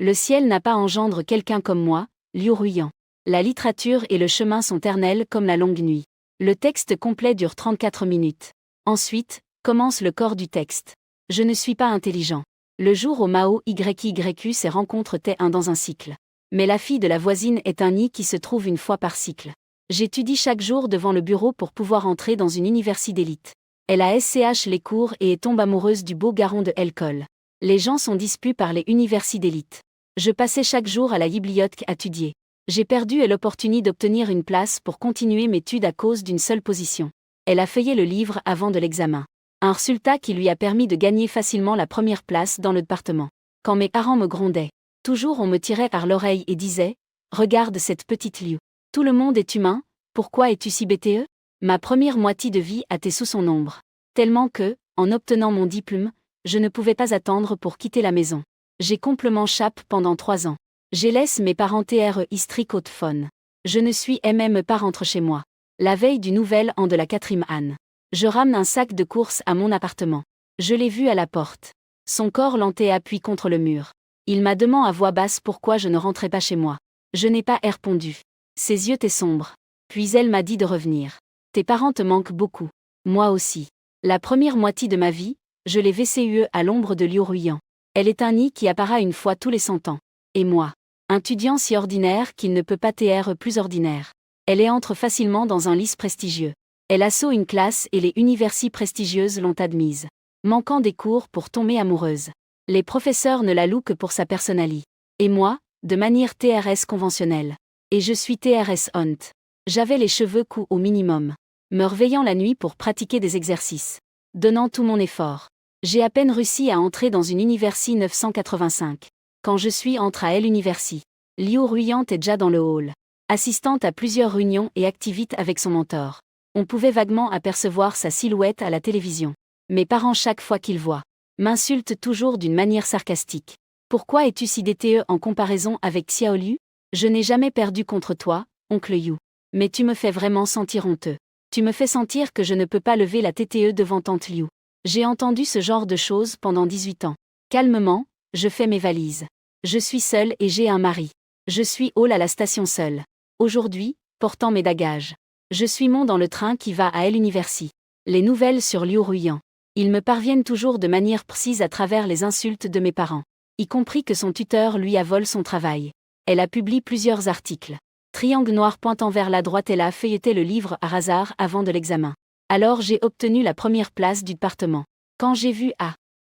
Le ciel n'a pas engendre quelqu'un comme moi, Liu Ruyan. La littérature et le chemin sont éternels comme la longue nuit. Le texte complet dure 34 minutes. Ensuite, commence le corps du texte. Je ne suis pas intelligent. Le jour au Mao YYU ces rencontres t'es un dans un cycle. Mais la fille de la voisine est un nid qui se trouve une fois par cycle. J'étudie chaque jour devant le bureau pour pouvoir entrer dans une université d'élite. Elle a SCH les cours et tombe amoureuse du beau garçon de l'école. Les gens sont dispus par les universités d'élite. Je passais chaque jour à la bibliothèque à étudier. J'ai perdu l'opportunité d'obtenir une place pour continuer mes études à cause d'une seule position. Elle a feuillé le livre avant de l'examen. Un résultat qui lui a permis de gagner facilement la première place dans le département. Quand mes parents me grondaient, toujours on me tirait par l'oreille et disait « Regarde cette petite Liu. Tout le monde est humain, pourquoi es-tu si bête ?» Ma première moitié de vie a été sous son ombre. Tellement que, en obtenant mon diplôme, je ne pouvais pas attendre pour quitter la maison. J'ai complètement chape pendant 3 ans. J'ai laissé mes parents TRE histrique au téléphone. Je ne suis même pas rentre chez moi. La veille du nouvel an de la 4e année. Je ramène un sac de courses à mon appartement. Je l'ai vu à la porte. Son corps lenté appuyé contre le mur. Il m'a demandé à voix basse pourquoi je ne rentrais pas chez moi. Je n'ai pas répondu. Ses yeux étaient sombres. Puis elle m'a dit de revenir. Tes parents te manquent beaucoup. Moi aussi. La première moitié de ma vie, je l'ai vécue à l'ombre de Liu Ruyan. Elle est un nid qui apparaît une fois tous les 100 ans. Et moi, un étudiant si ordinaire qu'il ne peut pas être plus ordinaire. Elle entre facilement dans un lycée prestigieux. Elle assaut une classe et les universités prestigieuses l'ont admise. Manquant des cours pour tomber amoureuse. Les professeurs ne la louent que pour sa personnalité. Et moi, de manière TRS conventionnelle. Et je suis TRS honte. J'avais les cheveux courts au minimum. Me réveillant la nuit pour pratiquer des exercices. Donnant tout mon effort. J'ai à peine réussi à entrer dans une université 985. Quand je suis entré à l'université, Liu Ruyan est déjà dans le hall. Assistante à plusieurs réunions et activite avec son mentor. On pouvait vaguement apercevoir sa silhouette à la télévision. Mes parents chaque fois qu'ils voient, m'insultent toujours d'une manière sarcastique. Pourquoi es-tu si DTE en comparaison avec Xiao Liu? Je n'ai jamais perdu contre toi, oncle Yu. Mais tu me fais vraiment sentir honteux. Tu me fais sentir que je ne peux pas lever la TTE devant tante Liu. J'ai entendu ce genre de choses pendant 18 ans. Calmement, je fais mes valises. Je suis seule et j'ai un mari. Je suis à la station seule. Aujourd'hui, portant mes bagages. Je suis dans le train qui va à l'université. Les nouvelles sur Liu Ruyan. Ils me parviennent toujours de manière précise à travers les insultes de mes parents. Y compris que son tuteur lui a volé son travail. Elle a publié plusieurs articles. Triangle noir pointant vers la droite. Elle a feuilleté le livre à hasard avant de l'examen. Alors j'ai obtenu la première place du département. Quand j'ai vu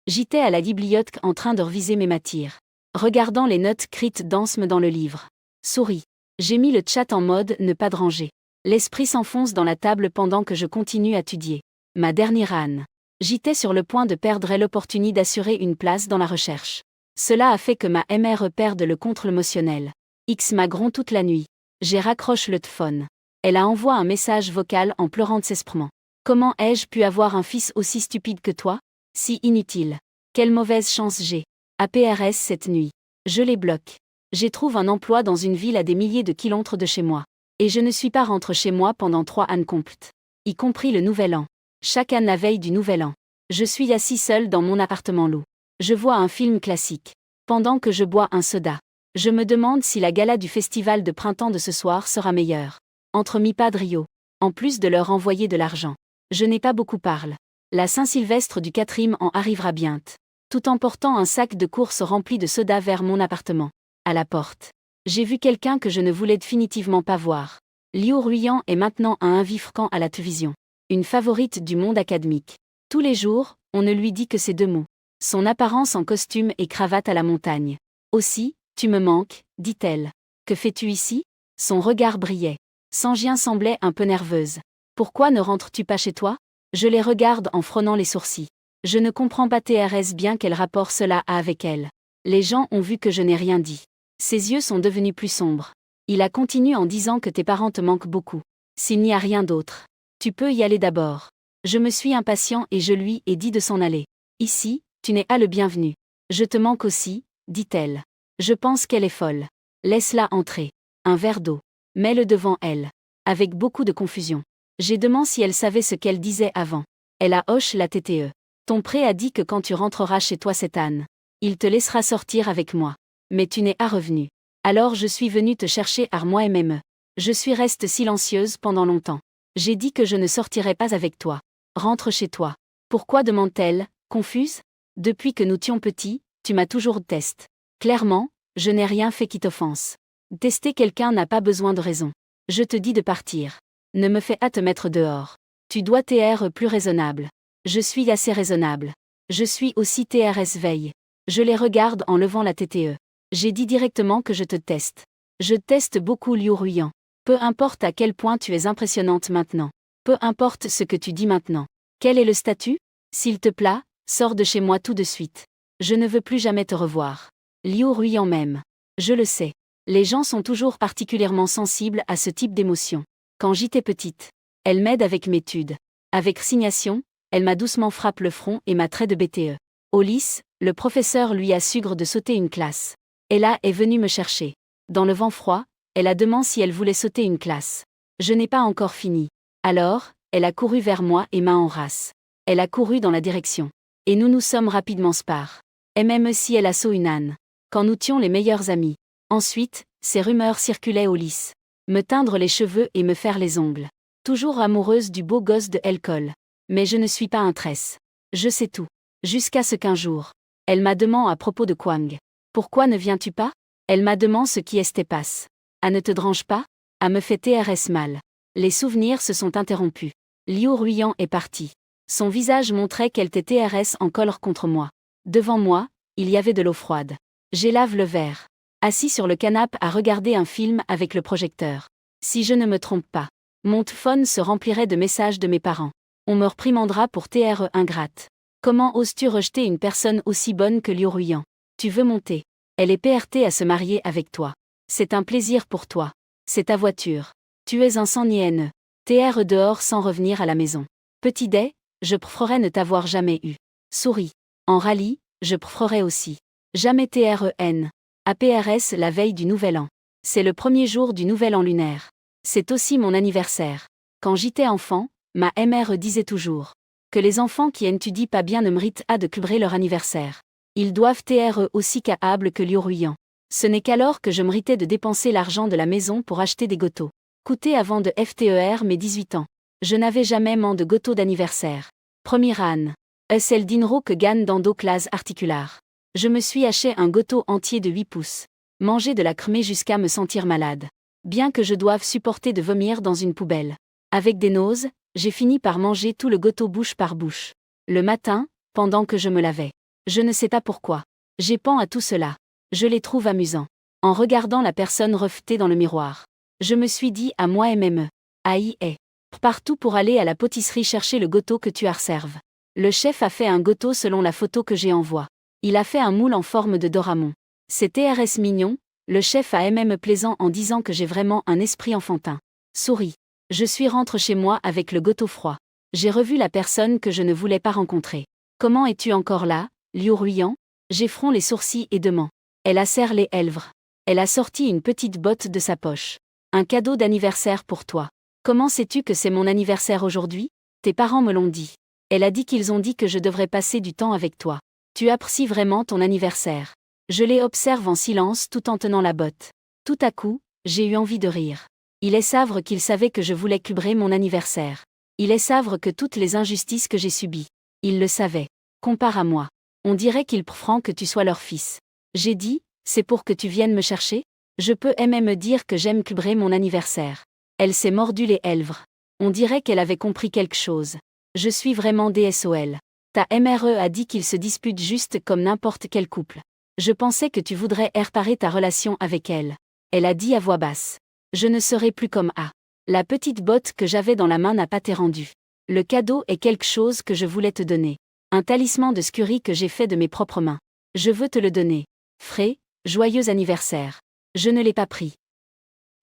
j'étais à la bibliothèque en train de réviser mes matières. Regardant les notes écrites dansent dans le livre. Souris. J'ai mis le chat en mode ne pas déranger. L'esprit s'enfonce dans la table pendant que je continue à étudier. Ma dernière année. J'étais sur le point de perdre l'opportunité d'assurer une place dans la recherche. Cela a fait que ma MRE perde le contrôle émotionnel. X m'a grondé toute la nuit. J'ai raccroché le téléphone. Elle a envoyé un message vocal en pleurant désespérément. Comment ai-je pu avoir un fils aussi stupide que toi? Si inutile. Quelle mauvaise chance j'ai. APRS cette nuit. Je les bloque. J'ai trouvé un emploi dans une ville à des milliers de kilomètres de chez moi. Et je ne suis pas rentré chez moi pendant 3 années complètes. Y compris le nouvel an. Chaque année la veille du nouvel an. Je suis assis seul dans mon appartement loup. Je vois un film classique. Pendant que je bois un soda. Je me demande si la gala du festival de printemps de ce soir sera meilleure. Entre mi Padrio. En plus de leur envoyer de l'argent. Je n'ai pas beaucoup parlé. La Saint-Sylvestre du 4e an arrivera bientôt. Tout en portant un sac de courses rempli de soda vers mon appartement. À la porte. J'ai vu quelqu'un que je ne voulais définitivement pas voir. Liu Ruyan est maintenant un invifrant à la télévision. Une favorite du monde académique. Tous les jours, on ne lui dit que ces 2 mots. Son apparence en costume et cravate à la montagne. Aussi, tu me manques, dit-elle. Que fais-tu ici? Son regard brillait. Sanjien semblait un peu nerveuse. Pourquoi ne rentres-tu pas chez toi? Je les regarde en frôlant les sourcils. Je ne comprends pas TRS bien quel rapport cela a avec elle. Les gens ont vu que je n'ai rien dit. Ses yeux sont devenus plus sombres. Il a continué en disant que tes parents te manquent beaucoup. S'il n'y a rien d'autre. Tu peux y aller d'abord. Je me suis impatient et je lui ai dit de s'en aller. Ici, tu n'es pas le bienvenu. Je te manque aussi, dit-elle. Je pense qu'elle est folle. Laisse-la entrer. Un verre d'eau. Mets-le devant elle. Avec beaucoup de confusion. J'ai demandé si elle savait ce qu'elle disait avant. Elle a hoché la TTE. Ton pré a dit que quand tu rentreras chez toi cette année, il te laissera sortir avec moi. mais tu n'es pas revenu. Alors je suis venue te chercher à moi MME. Je suis restée silencieuse pendant longtemps. J'ai dit que je ne sortirais pas avec toi. Rentre chez toi. Pourquoi demande-t-elle, confuse? Depuis que nous étions petits, tu m'as toujours test. Clairement, je n'ai rien fait qui t'offense. Tester quelqu'un n'a pas besoin de raison. Je te dis de partir. Ne me fais pas te mettre dehors. Tu dois être plus raisonnable. Je suis assez raisonnable. Je suis aussi TRS veille. Je les regarde en levant la TTE. J'ai dit directement que je te teste. Je teste beaucoup Liu Ruyan. Peu importe à quel point tu es impressionnante maintenant. Peu importe ce que tu dis maintenant. Quel est le statut? S'il te plaît, sors de chez moi tout de suite. Je ne veux plus jamais te revoir. Liu Ruyan même. Je le sais. Les gens sont toujours particulièrement sensibles à ce type d'émotion. Quand j'étais petite, elle m'aide avec mes études. Avec résignation, elle m'a doucement frappé le front et m'a trait de BTE. Au lycée, le professeur lui assure de sauter une classe. Ella est venue me chercher. Dans le vent froid, elle a demandé si elle voulait sauter une classe. Je n'ai pas encore fini. Alors, elle a couru vers moi et m'a embrassé. Elle a couru dans la direction. Et nous nous sommes rapidement séparés. Et même si elle a sauté une âne. Quand nous étions les meilleurs amis. Ensuite, ces rumeurs circulaient au lycée. Me teindre les cheveux et me faire les ongles. Toujours amoureuse du beau gosse de Elcol. Mais je ne suis pas un tresse. Je sais tout. Jusqu'à ce qu'un jour, elle m'a demandé à propos de Kwang. Pourquoi ne viens-tu pas? Elle m'a demandé ce qui est passe. À ne te dérange pas? À me fait TRS mal. Les souvenirs se sont interrompus. Liu Ruyan est parti. Son visage montrait qu'elle était TRS en colère contre moi. Devant moi, il y avait de l'eau froide. J'élave le verre. Assis sur le canapé à regarder un film avec le projecteur. Si je ne me trompe pas, mon téléphone se remplirait de messages de mes parents. On me reprimandera pour TRE ingrate. Comment oses-tu rejeter une personne aussi bonne que Liu Ruyan? Tu veux monter. Elle est PRT à se marier avec toi. C'est un plaisir pour toi. C'est ta voiture. Tu es un sans nienne. TRE dehors sans revenir à la maison. Petit dé, je préférerais ne t'avoir jamais eu. Souris. En rallye, je préférerais aussi. Jamais TREN. APRS la veille du Nouvel An. C'est le premier jour du Nouvel An lunaire. C'est aussi mon anniversaire. Quand j'étais enfant, ma mère disait toujours que les enfants qui n'étudient pas bien ne méritent pas de célébrer leur anniversaire. Ils doivent être aussi capables que Liu Ruyan. Ce n'est qu'alors que je méritais de dépenser l'argent de la maison pour acheter des gâteaux. Coûté avant de FTER mes 18 ans. Je n'avais jamais man de gâteau d'anniversaire. Premier âne. C'est le dinero que gagne dans dos classe articulaire. Je me suis acheté un gâteau entier de 8 pouces. Manger de la crème jusqu'à me sentir malade. Bien que je doive supporter de vomir dans une poubelle. Avec des nausées, j'ai fini par manger tout le gâteau bouche par bouche. Le matin, pendant que je me lavais. Je ne sais pas pourquoi. J'ai pens à tout cela. Je les trouve amusants. En regardant la personne reflétée dans le miroir. Je me suis dit à moi MME. Aïe est. Partout pour aller à la pâtisserie chercher le gâteau que tu as reserve. Le chef a fait un gâteau selon la photo que j'ai envoie. Il a fait un moule en forme de Doraemon. C'est TRS mignon, le chef a MME plaisant en disant que j'ai vraiment un esprit enfantin. Souris. Je suis rentre chez moi avec le gâteau froid. J'ai revu la personne que je ne voulais pas rencontrer. Comment es-tu encore là, Liu Ruyan? J'effronte les sourcils et demande. Elle a serré les lèvres. Elle a sorti une petite botte de sa poche. Un cadeau d'anniversaire pour toi. Comment sais-tu que c'est mon anniversaire aujourd'hui? Tes parents me l'ont dit. Elle a dit qu'ils ont dit que je devrais passer du temps avec toi. Tu apprécies vraiment ton anniversaire. Je les observe en silence tout en tenant la botte. Tout à coup, j'ai eu envie de rire. Il est savre qu'il savait que je voulais célébrer mon anniversaire. Il est savre que toutes les injustices que j'ai subies. Il le savait. Compare à moi. On dirait qu'ils préfèrent que tu sois leur fils. J'ai dit, c'est pour que tu viennes me chercher? Je peux même me dire que j'aime célébrer mon anniversaire. Elle s'est mordu les lèvres. On dirait qu'elle avait compris quelque chose. Je suis vraiment DSOL. Ta MRE a dit qu'ils se disputent juste comme n'importe quel couple. Je pensais que tu voudrais réparer ta relation avec elle. Elle a dit à voix basse. Je ne serai plus comme A. La petite botte que j'avais dans la main n'a pas été rendue. Le cadeau est quelque chose que je voulais te donner. Un talisman de Scurry que j'ai fait de mes propres mains. Je veux te le donner. Fré, joyeux anniversaire. Je ne l'ai pas pris.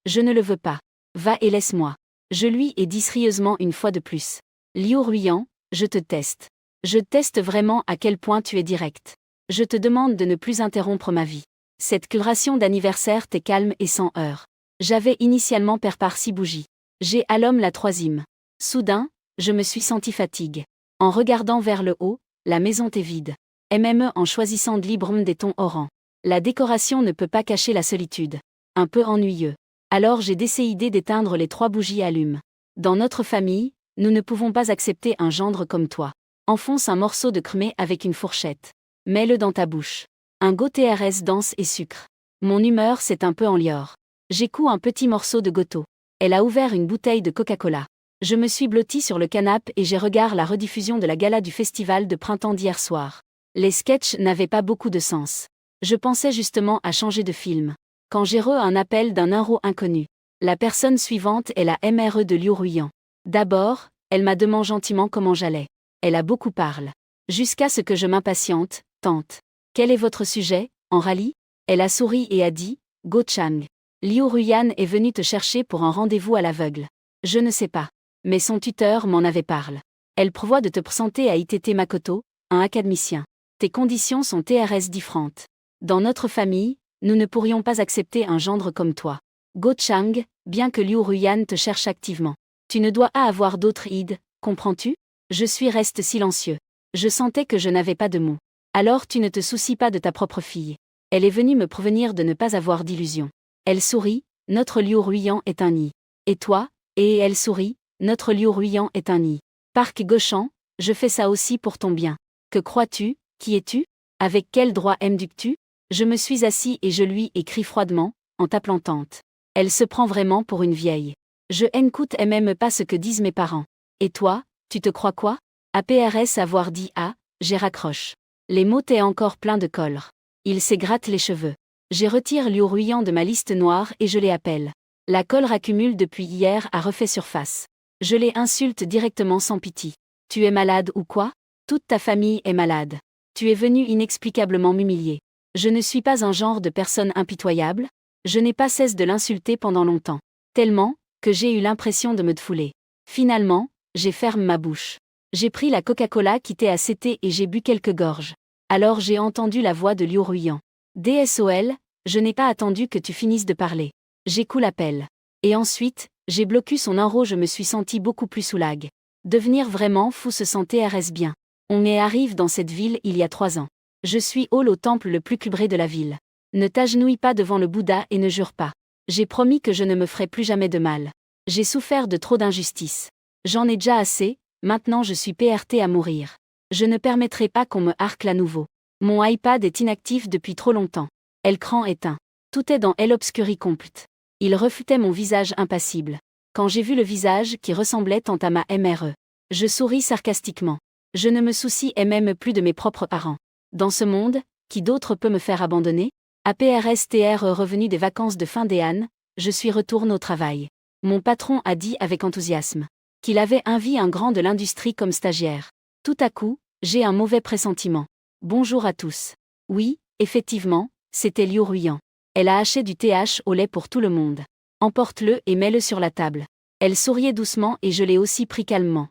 Je ne le veux pas. Va et laisse-moi. Je lui ai dit sérieusement une fois de plus. Liu Ruyan, je te teste. Je teste vraiment à quel point tu es direct. Je te demande de ne plus interrompre ma vie. Cette célébration d'anniversaire t'est calme et sans heurts. J'avais initialement préparé 6 bougies. J'ai à l'homme la 3e. Soudain, je me suis senti fatigue. En regardant vers le haut, la maison était vide. MME en choisissant de librement des tons orangs. La décoration ne peut pas cacher la solitude. Un peu ennuyeux. Alors j'ai décidé d'éteindre les 3 bougies allumes. Dans notre famille, nous ne pouvons pas accepter un gendre comme toi. Enfonce un morceau de cremé avec une fourchette. Mets-le dans ta bouche. Un gâteau TRS dense et sucre. Mon humeur s'est un peu enliore. J'écoue un petit morceau de gâteau. Elle a ouvert une bouteille de Coca-Cola. Je me suis blotti sur le canapé et j'ai regardé la rediffusion de la gala du festival de printemps d'hier soir. Les sketchs n'avaient pas beaucoup de sens. Je pensais justement à changer de film. Quand j'ai reçu un appel d'un numéro inconnu. La personne suivante est la MRE de Liu Ruyan. D'abord, elle m'a demandé gentiment comment j'allais. Elle a beaucoup parlé. Jusqu'à ce que je m'impatiente, tante. Quel est votre sujet, en rallye? Elle a souri et a dit, Go Chang. Liu Ruyan est venu te chercher pour un rendez-vous à l'aveugle. Je ne sais pas. Mais son tuteur m'en avait parlé. Elle prévoit de te présenter à ITT Makoto, un académicien. Tes conditions sont TRS différentes. Dans notre famille, nous ne pourrions pas accepter un gendre comme toi. Go Chang, bien que Liu Ruyan te cherche activement. Tu ne dois pas avoir d'autre idée, comprends-tu? Reste silencieux. Je sentais que je n'avais pas de mots. Alors tu ne te soucies pas de ta propre fille. Elle est venue me prévenir de ne pas avoir d'illusions. Elle sourit, notre Liu Ruyan est un nid. Et toi? Et elle sourit, notre Liu Ruyan est un nid. Parc Gauchamp, je fais ça aussi pour ton bien. Que crois-tu? Qui es-tu? Avec quel droit m'éduques-tu? Je me suis assis et je lui écris froidement, en t'appelant tante. Elle se prend vraiment pour une vieille. Je n'écoute et même pas ce que disent mes parents. Et toi, tu te crois quoi? APRS avoir dit ah, j'ai raccroche. Les mots t'es encore plein de colère. Il s'égratte les cheveux. J'ai retiré Liu Ruyan de ma liste noire et je les appelle. La colère accumule depuis hier a refait surface. Je les insulte directement sans pitié. Tu es malade ou quoi? Toute ta famille est malade. Tu es venu inexplicablement m'humilier. Je ne suis pas un genre de personne impitoyable. Je n'ai pas cessé de l'insulter pendant longtemps. Tellement, que j'ai eu l'impression de me défouler. Finalement, j'ai fermé ma bouche. J'ai pris la Coca-Cola qui était à côté et j'ai bu quelques gorges. Alors j'ai entendu la voix de Liu Ruyan. DSOL, je n'ai pas attendu que tu finisses de parler. J'écoute l'appel. Et ensuite, j'ai bloqué son numéro, je me suis senti beaucoup plus soulagé. Devenir vraiment fou se sentait RS bien. On y arrive dans cette ville il y a 3 ans. Je suis au temple le plus cubré de la ville. Ne t'agenouille pas devant le Bouddha et ne jure pas. J'ai promis que je ne me ferai plus jamais de mal. J'ai souffert de trop d'injustice. J'en ai déjà assez, maintenant je suis PRT à mourir. Je ne permettrai pas qu'on me harcle à nouveau. Mon iPad est inactif depuis trop longtemps. L'écran éteint. Tout est dans l'obscurité complète. Il refutait mon visage impassible. Quand j'ai vu le visage qui ressemblait tant à ma MRE, je souris sarcastiquement. Je ne me soucie même plus de mes propres parents. Dans ce monde, qui d'autre peut me faire abandonner? APRSTR revenu des vacances de fin d'année, je suis retourné au travail. Mon patron a dit avec enthousiasme qu'il avait envie un grand de l'industrie comme stagiaire. Tout à coup, j'ai un mauvais pressentiment. Bonjour à tous. Oui, effectivement, c'était Liu Ruyan. Elle a haché du TH au lait pour tout le monde. Emporte-le et mets-le sur la table. Elle souriait doucement et je l'ai aussi pris calmement.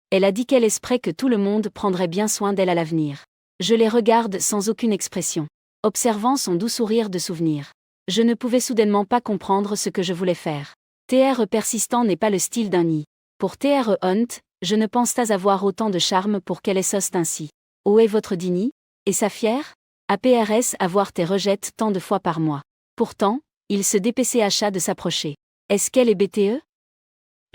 Elle a dit qu'elle espérait que tout le monde prendrait bien soin d'elle à l'avenir. Je les regarde sans aucune expression, observant son doux sourire de souvenir. Je ne pouvais soudainement pas comprendre ce que je voulais faire. TR persistant n'est pas le style d'un nid. Pour TR Hunt, je ne pense pas avoir autant de charme pour qu'elle essoste ainsi. Où est votre dini? Et sa fière? APRS avoir tes rejettes tant de fois par mois. Pourtant, il se dépêchait achat de s'approcher. Est-ce qu'elle est BTE?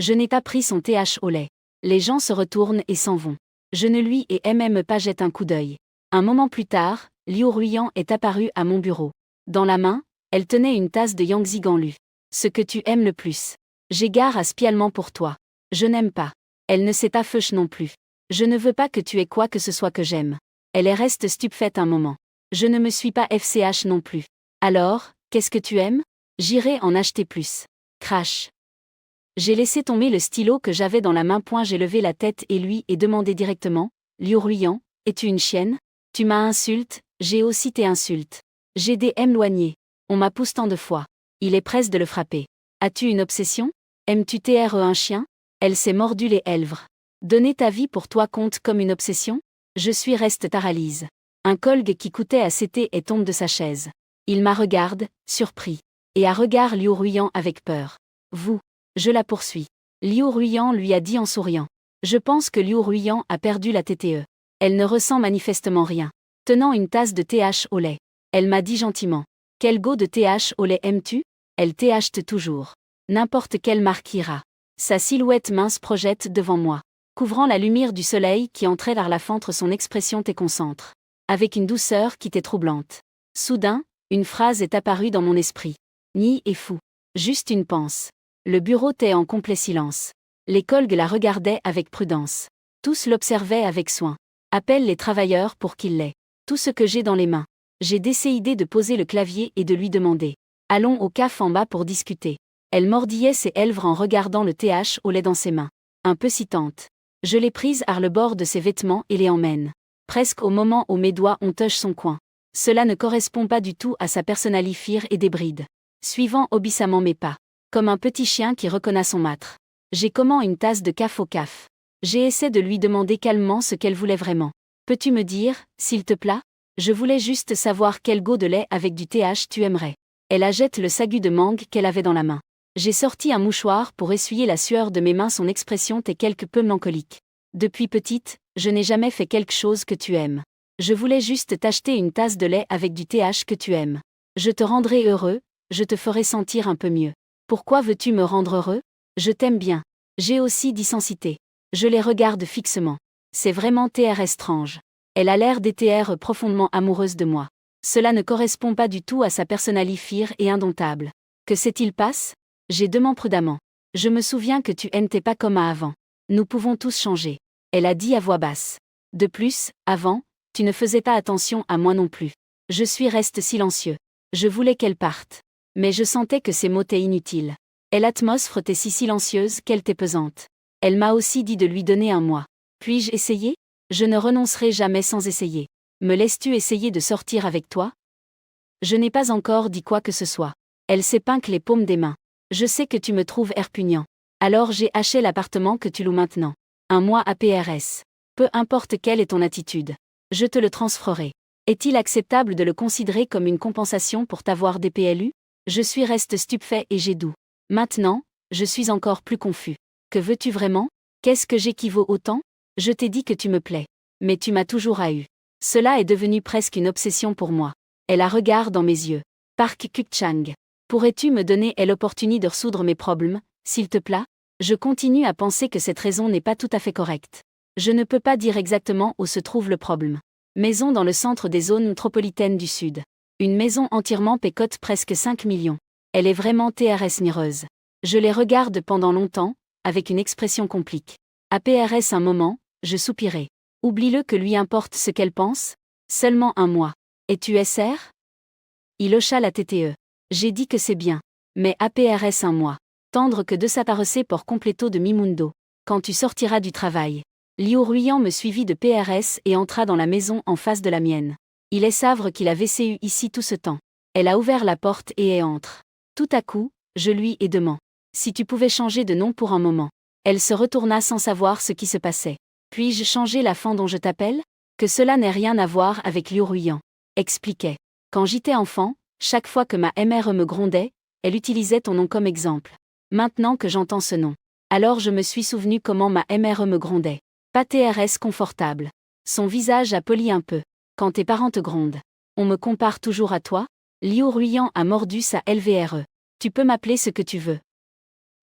Je n'ai pas pris son TH au lait. Les gens se retournent et s'en vont. Je ne lui ai même pas jeté un coup d'œil. Un moment plus tard, Liu Ruyan est apparue à mon bureau. Dans la main, elle tenait une tasse de Yangtze Ganlu. Ce que tu aimes le plus. J'égare à spialement pour toi. Je n'aime pas. Elle ne s'est pas feuche non plus. Je ne veux pas que tu aies quoi que ce soit que j'aime. Elle reste stupéfaite un moment. Je ne me suis pas FCH non plus. Alors, qu'est-ce que tu aimes? J'irai en acheter plus. Crash. J'ai laissé tomber le stylo que j'avais dans la main. J'ai levé la tête et lui ai demandé directement, Liu Ruyan, es-tu une chienne? Tu m'as insulte, j'ai aussi tes insultes. J'ai des m'éloigner. On m'a poussé tant de fois. Il est presse de le frapper. As-tu une obsession? Aimes-tu TR un chien? Elle s'est mordu les lèvres. Donner ta vie pour toi compte comme une obsession? Reste paralyse. Un colgue qui coûtait à CT et tombe de sa chaise. Il m'a regarde, surpris. Et à regard Liu Ruyan avec peur. Vous. Je la poursuis. Liu Ruyan lui a dit en souriant. Je pense que Liu Ruyan a perdu la TTE. Elle ne ressent manifestement rien. Tenant une tasse de TH au lait. Elle m'a dit gentiment. Quel go de TH au lait aimes-tu? Elle THte toujours. N'importe quelle marque ira. Sa silhouette mince projette devant moi, couvrant la lumière du soleil qui entrait vers la fentre son expression t'éconcentre. Avec une douceur qui t'est troublante. Soudain, une phrase est apparue dans mon esprit. Ni est fou. Juste une pense. Le bureau t'est en complet silence. Les collègues la regardaient avec prudence. Tous l'observaient avec soin. Appelle les travailleurs pour qu'il l'ait. Tout ce que j'ai dans les mains. J'ai décidé de poser le clavier et de lui demander. Allons au caf en bas pour discuter. Elle mordillait ses lèvres en regardant le TH au lait dans ses mains. Un peu citante. Je l'ai prise à le bord de ses vêtements et les emmène. Presque au moment où mes doigts ont touché son coin. Cela ne correspond pas du tout à sa personnalité et débride. Suivant obéissamment mes pas. Comme un petit chien qui reconnaît son maître. J'ai commandé une tasse de café au caf. J'ai essayé de lui demander calmement ce qu'elle voulait vraiment. Peux-tu me dire, s'il te plaît? Je voulais juste savoir quel goût de lait avec du TH tu aimerais. Elle agite le sagu de mangue qu'elle avait dans la main. J'ai sorti un mouchoir pour essuyer la sueur de mes mains. Son expression était quelque peu mélancolique. Depuis petite, je n'ai jamais fait quelque chose que tu aimes. Je voulais juste t'acheter une tasse de lait avec du TH que tu aimes. Je te rendrai heureux, je te ferai sentir un peu mieux. Pourquoi veux-tu me rendre heureux? Je t'aime bien. J'ai aussi dit sans citer. Je les regarde fixement. C'est vraiment TR étrange. Elle a l'air d'être profondément amoureuse de moi. Cela ne correspond pas du tout à sa personnalité fière et indomptable. Que s'est-il passe? J'ai demandé prudemment. Je me souviens que tu n'étais pas comme avant. Nous pouvons tous changer. Elle a dit à voix basse. De plus, avant, tu ne faisais pas attention à moi non plus. Je suis resté silencieux. Je voulais qu'elle parte. Mais je sentais que ces mots étaient inutiles. Et l'atmosphère était si silencieuse qu'elle était pesante. Elle m'a aussi dit de lui donner un mois. Puis-je essayer? Je ne renoncerai jamais sans essayer. Me laisses-tu essayer de sortir avec toi? Je n'ai pas encore dit quoi que ce soit. Elle s'épincle les paumes des mains. Je sais que tu me trouves répugnant. Alors j'ai acheté l'appartement que tu loues maintenant. Un mois à PRS. Peu importe quelle est ton attitude. Je te le transférerai. Est-il acceptable de le considérer comme une compensation pour t'avoir des PLU? Je suis reste stupéfait et j'ai doux. Maintenant, je suis encore plus confus. Que veux-tu vraiment? Qu'est-ce que j'équivaut autant? Je t'ai dit que tu me plais. Mais tu m'as toujours haï. Cela est devenu presque une obsession pour moi. Elle a regard dans mes yeux. Park Kuk-chang. Pourrais-tu me donner l'opportunité de résoudre mes problèmes, s'il te plaît? Je continue à penser que cette raison n'est pas tout à fait correcte. Je ne peux pas dire exactement où se trouve le problème. Maison dans le centre des zones métropolitaines du Sud. Une maison entièrement pécote presque 5 millions. Elle est vraiment TRS mireuse. Je les regarde pendant longtemps, avec une expression complique. À PRS un moment, je soupirai. Oublie-le que lui importe ce qu'elle pense? Seulement un mois. Et tu es serre? Il hocha la tête. J'ai dit que c'est bien. Mais à PRS un mois. Tendre que de s'attaresser pour compléto de Mimundo. Quand tu sortiras du travail. Liu Ruyan me suivit de PRS et entra dans la maison en face de la mienne. Il est savre qu'il a VCU ici tout ce temps. Elle a ouvert la porte et entre. Tout à coup, je lui ai demandé. Si tu pouvais changer de nom pour un moment. Elle se retourna sans savoir ce qui se passait. Puis-je changer la fan dont je t'appelle? Que cela n'ait rien à voir avec Liu Ruyan. Expliquait. Quand j'étais enfant, chaque fois que ma mère me grondait, elle utilisait ton nom comme exemple. Maintenant que j'entends ce nom. Alors je me suis souvenu comment ma mère me grondait. Pas TRS confortable. Son visage a poli un peu. Quand tes parents te grondent. On me compare toujours à toi? Liu Ruyan a mordu sa LVRE. Tu peux m'appeler ce que tu veux.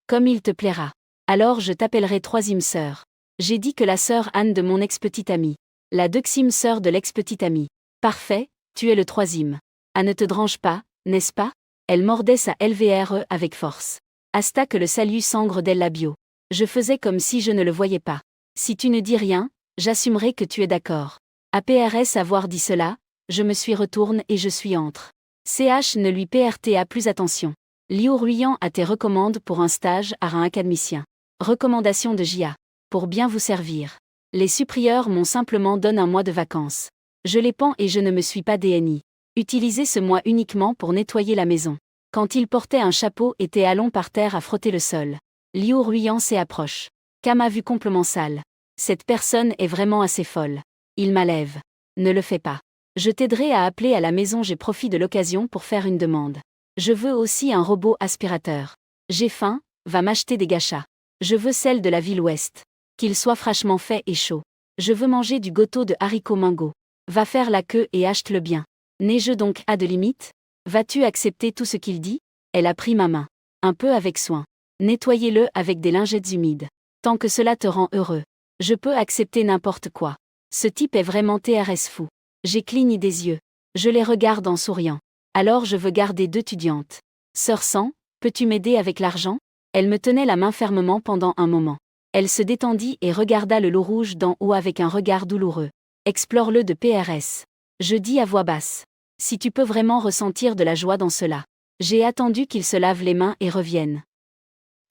Comme il te plaira. Alors je t'appellerai troisième sœur. J'ai dit que la sœur Anne de mon ex-petite amie. La deuxième sœur de l'ex-petite amie. Parfait, tu es le troisième. Ah ne te dérange pas, n'est-ce pas? Elle mordait sa LVRE avec force. Hasta que le salut sangre del labio. Je faisais comme si je ne le voyais pas. Si tu ne dis rien, j'assumerai que tu es d'accord. À PRS avoir dit cela, je me suis retourne et je suis entre. CH ne lui PRTA plus attention. Liu Ruyan a tes recommandes pour un stage à un académicien. Recommandation de JA. Pour bien vous servir. Les supérieurs m'ont simplement donné un mois de vacances. Je les pends et je ne me suis pas DNI. Utilisez ce mois uniquement pour nettoyer la maison. Quand il portait un chapeau était allons par terre à frotter le sol. Liu Ruyan s'approche. Cam a vu complètement sale. Cette personne est vraiment assez folle. Il m'enlève. Ne le fais pas. Je t'aiderai à appeler à la maison. J'ai profité de l'occasion pour faire une demande. Je veux aussi un robot aspirateur. J'ai faim, va m'acheter des gâchas. Je veux celle de la ville ouest. Qu'il soit fraîchement fait et chaud. Je veux manger du gâteau de haricots mango. Va faire la queue et achète-le bien. N'ai-je donc pas de limite? Vas-tu accepter tout ce qu'il dit? Elle a pris ma main. Un peu avec soin. Nettoyez-le avec des lingettes humides. Tant que cela te rend heureux. Je peux accepter n'importe quoi. Ce type est vraiment TRS fou. J'ai cligné des yeux. Je les regarde en souriant. Alors je veux garder 2 étudiantes. Sœur Sang, peux-tu m'aider avec l'argent? Elle me tenait la main fermement pendant un moment. Elle se détendit et regarda le lot rouge d'en haut avec un regard douloureux. Explore-le de PRS. Je dis à voix basse. Si tu peux vraiment ressentir de la joie dans cela. J'ai attendu qu'il se lave les mains et revienne.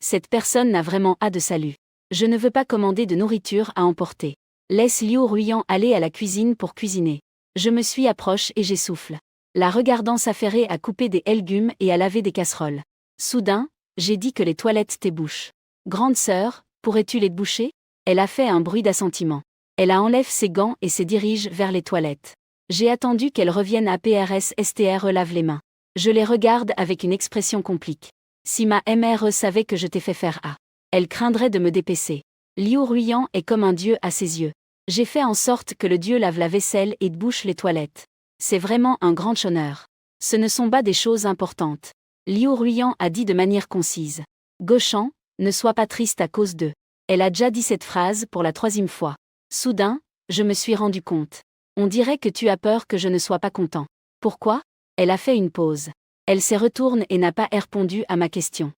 Cette personne n'a vraiment pas de salut. Je ne veux pas commander de nourriture à emporter. Laisse Liu Ruyan aller à la cuisine pour cuisiner. Je me suis approche et j'essouffle. La regardant s'affairer à couper des légumes et à laver des casseroles. Soudain, j'ai dit que les toilettes t'ébouchent. Grande sœur, pourrais-tu les boucher? Elle a fait un bruit d'assentiment. Elle enlève ses gants et se dirige vers les toilettes. J'ai attendu qu'elle revienne à PRS-STR lave les mains. Je les regarde avec une expression complique. Si ma MRE savait que je t'ai fait faire A, elle craindrait de me dépecer. Liu Ruyan est comme un dieu à ses yeux. J'ai fait en sorte que le dieu lave la vaisselle et bouche les toilettes. C'est vraiment un grand honneur. Ce ne sont pas des choses importantes. Liu Ruyan a dit de manière concise. Gauchan, ne sois pas triste à cause d'eux. Elle a déjà dit cette phrase pour la 3e fois. Soudain, je me suis rendu compte. On dirait que tu as peur que je ne sois pas content. Pourquoi? Elle a fait une pause. Elle s'est retournée et n'a pas répondu à ma question.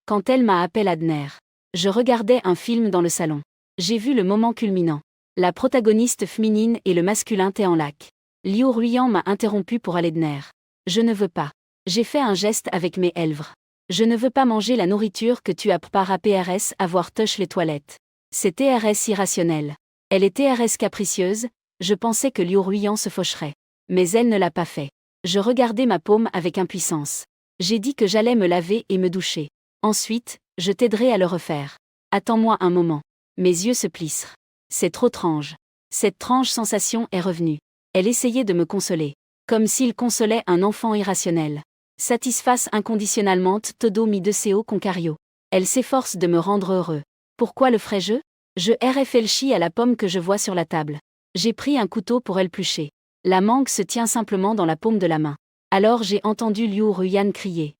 Quand elle m'a appelé Adner, je regardais un film dans le salon. J'ai vu le moment culminant. La protagoniste féminine et le masculin thé en lac. Liu Ruyan m'a interrompu pour Adner. Je ne veux pas. J'ai fait un geste avec mes lèvres. Je ne veux pas manger la nourriture que tu as préparée à PRS avoir touché les toilettes. C'est TRS irrationnel. Elle est TRS capricieuse, je pensais que Liu Ruyan se faucherait. Mais elle ne l'a pas fait. Je regardais ma paume avec impuissance. J'ai dit que j'allais me laver et me doucher. Ensuite, je t'aiderai à le refaire. Attends-moi un moment. Mes yeux se plissent. C'est trop étrange. Cette étrange sensation est revenue. Elle essayait de me consoler. Comme s'il consolait un enfant irrationnel. Satisfasse inconditionnellement todo mi de co concario. Elle s'efforce de me rendre heureux. Pourquoi le ferais-je? Je réfléchis à la pomme que je vois sur la table. J'ai pris un couteau pour éplucher. La mangue se tient simplement dans la paume de la main. Alors j'ai entendu Liu Ruyan crier.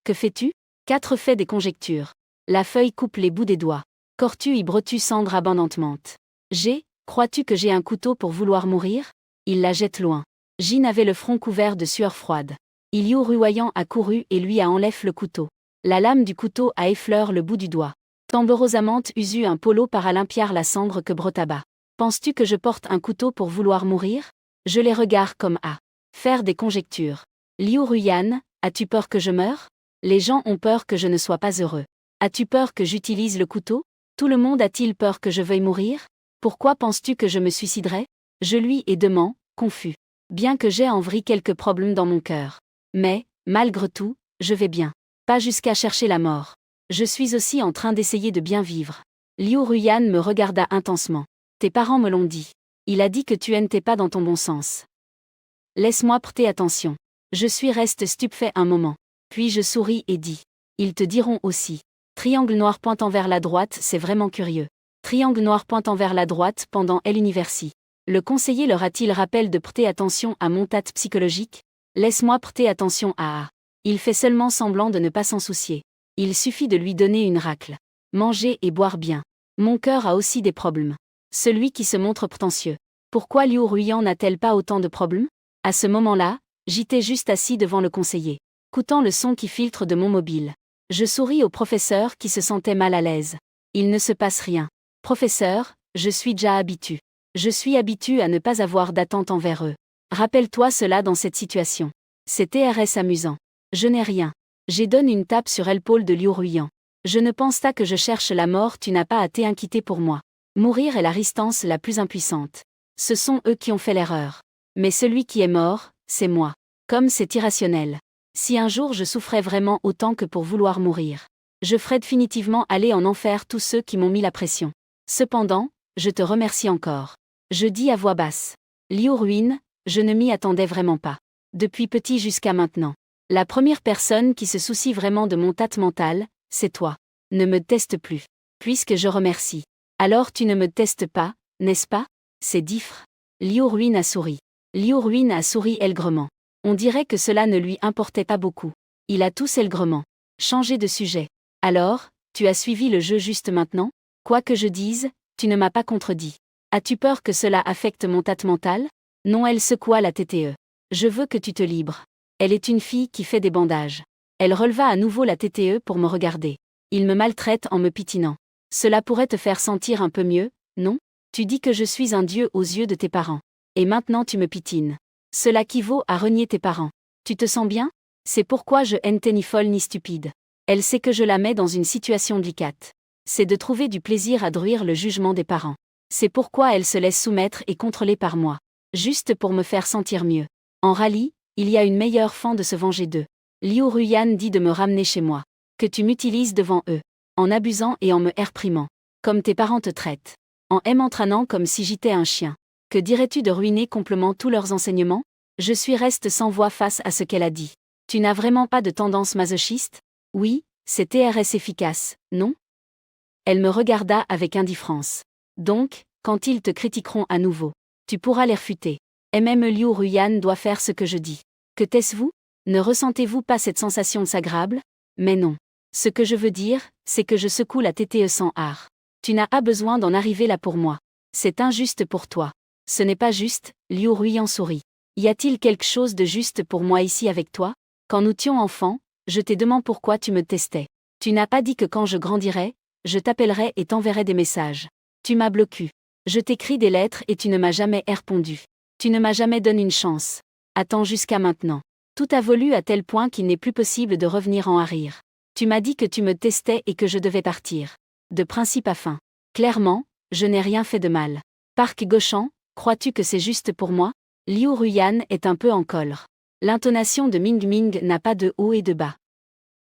Que fais-tu? 4 fait des conjectures. La feuille coupe les bouts des doigts. Cortu y brotu cendre abondantement. Crois-tu que j'ai un couteau pour vouloir mourir? Il la jette loin. Jean avait le front couvert de sueur froide. Liu Ruyan a couru et lui a enlevé le couteau. La lame du couteau a effleuré le bout du doigt. Tamborosament usu un polo paralympiar la cendre que brotaba. Penses-tu que je porte un couteau pour vouloir mourir? Je les regarde comme à faire des conjectures. Liu Ruyan, as-tu peur que je meure? Les gens ont peur que je ne sois pas heureux. As-tu peur que j'utilise le couteau? Tout le monde a-t-il peur que je veuille mourir? Pourquoi penses-tu que je me suiciderais? Je lui ai demandé, confus. Bien que j'ai en vrai quelques problèmes dans mon cœur. Mais, malgré tout, je vais bien. Pas jusqu'à chercher la mort. Je suis aussi en train d'essayer de bien vivre. Liu Ruyan me regarda intensement. Tes parents me l'ont dit. Il a dit que tu n'étais pas dans ton bon sens. Laisse-moi prêter attention. Je suis resté stupéfait un moment. Puis je souris et dis. Ils te diront aussi. Triangle noir pointant vers la droite, c'est vraiment curieux. Triangle noir pointant vers la droite pendant l'université. Le conseiller leur a-t-il rappelé de prêter attention à mon tat psychologique? Laisse-moi prêter attention à A. Il fait seulement semblant de ne pas s'en soucier. Il suffit de lui donner une racle. Manger et boire bien. Mon cœur a aussi des problèmes. Celui qui se montre prétentieux. Pourquoi Liu Ruyan n'a-t-elle pas autant de problèmes? À ce moment-là, j'étais juste assis devant le conseiller, écoutant le son qui filtre de mon mobile. Je souris au professeur qui se sentait mal à l'aise. Il ne se passe rien. Professeur, je suis déjà habitué. Je suis habitué à ne pas avoir d'attente envers eux. Rappelle-toi cela dans cette situation. C'est TRS amusant. Je n'ai rien. J'ai donné une tape sur l'épaule de Liu Ruyan. Je ne pense pas que je cherche la mort, tu n'as pas à t'inquiéter pour moi. Mourir est la résistance la plus impuissante. Ce sont eux qui ont fait l'erreur. Mais celui qui est mort, c'est moi. Comme c'est irrationnel. Si un jour je souffrais vraiment autant que pour vouloir mourir, je ferais définitivement aller en enfer tous ceux qui m'ont mis la pression. Cependant, je te remercie encore. Je dis à voix basse. Liu Ruyan, je ne m'y attendais vraiment pas. Depuis petit jusqu'à maintenant. La première personne qui se soucie vraiment de mon tat mental, c'est toi. Ne me teste plus. Puisque je remercie. Alors tu ne me testes pas, n'est-ce pas? C'est diffre. Liu Ruyan a souri. Liu Ruin a souri aigrement. On dirait que cela ne lui importait pas beaucoup. Il a tous aigrement changé de sujet. Alors, tu as suivi le jeu juste maintenant? Quoi que je dise, tu ne m'as pas contredit. As-tu peur que cela affecte mon tat mental? Non, elle secoua la tête. Je veux que tu te libres. Elle est une fille qui fait des bandages. Elle releva à nouveau la tête pour me regarder. Il me maltraite en me pitinant. Cela pourrait te faire sentir un peu mieux, non? Tu dis que je suis un dieu aux yeux de tes parents. Et maintenant tu me pitines. Cela équivaut à renier tes parents. Tu te sens bien? C'est pourquoi je n'étais ni folle ni stupide. Elle sait que je la mets dans une situation délicate. C'est de trouver du plaisir à druire le jugement des parents. C'est pourquoi elle se laisse soumettre et contrôler par moi. Juste pour me faire sentir mieux. En rallye, il y a une meilleure façon de se venger d'eux. Liu Ruyan dit de me ramener chez moi. Que tu m'utilises devant eux. En abusant et en me réprimant. Comme tes parents te traitent. En m'entraînant comme si j'étais un chien. Que dirais-tu de ruiner complètement tous leurs enseignements? Je reste sans voix face à ce qu'elle a dit. Tu n'as vraiment pas de tendance masochiste? Oui, c'est TRS efficace, non? Elle me regarda avec indifférence. Donc, quand ils te critiqueront à nouveau, tu pourras les réfuter. Et même Liu Ruyan doit faire ce que je dis. Que taisez-vous? Ne ressentez-vous pas cette sensation agréable? Mais non. Ce que je veux dire, c'est que je secoue la tête sans art. Tu n'as pas besoin d'en arriver là pour moi. C'est injuste pour toi. Ce n'est pas juste, Liu Ruyan sourit. Y a-t-il quelque chose de juste pour moi ici avec toi? Quand nous étions enfants, je t'ai demandé pourquoi tu me testais. Tu n'as pas dit que quand je grandirais, je t'appellerais et t'enverrais des messages. Tu m'as bloqué. Je t'écris des lettres et tu ne m'as jamais répondu. Tu ne m'as jamais donné une chance. Attends jusqu'à maintenant. Tout a évolué à tel point qu'il n'est plus possible de revenir en arrière. Tu m'as dit que tu me testais et que je devais partir. De principe à fin. Clairement, je n'ai rien fait de mal. Park Gauchan, crois-tu que c'est juste pour moi? Liu Ruyan est un peu en colère. L'intonation de Ming Ming n'a pas de haut et de bas.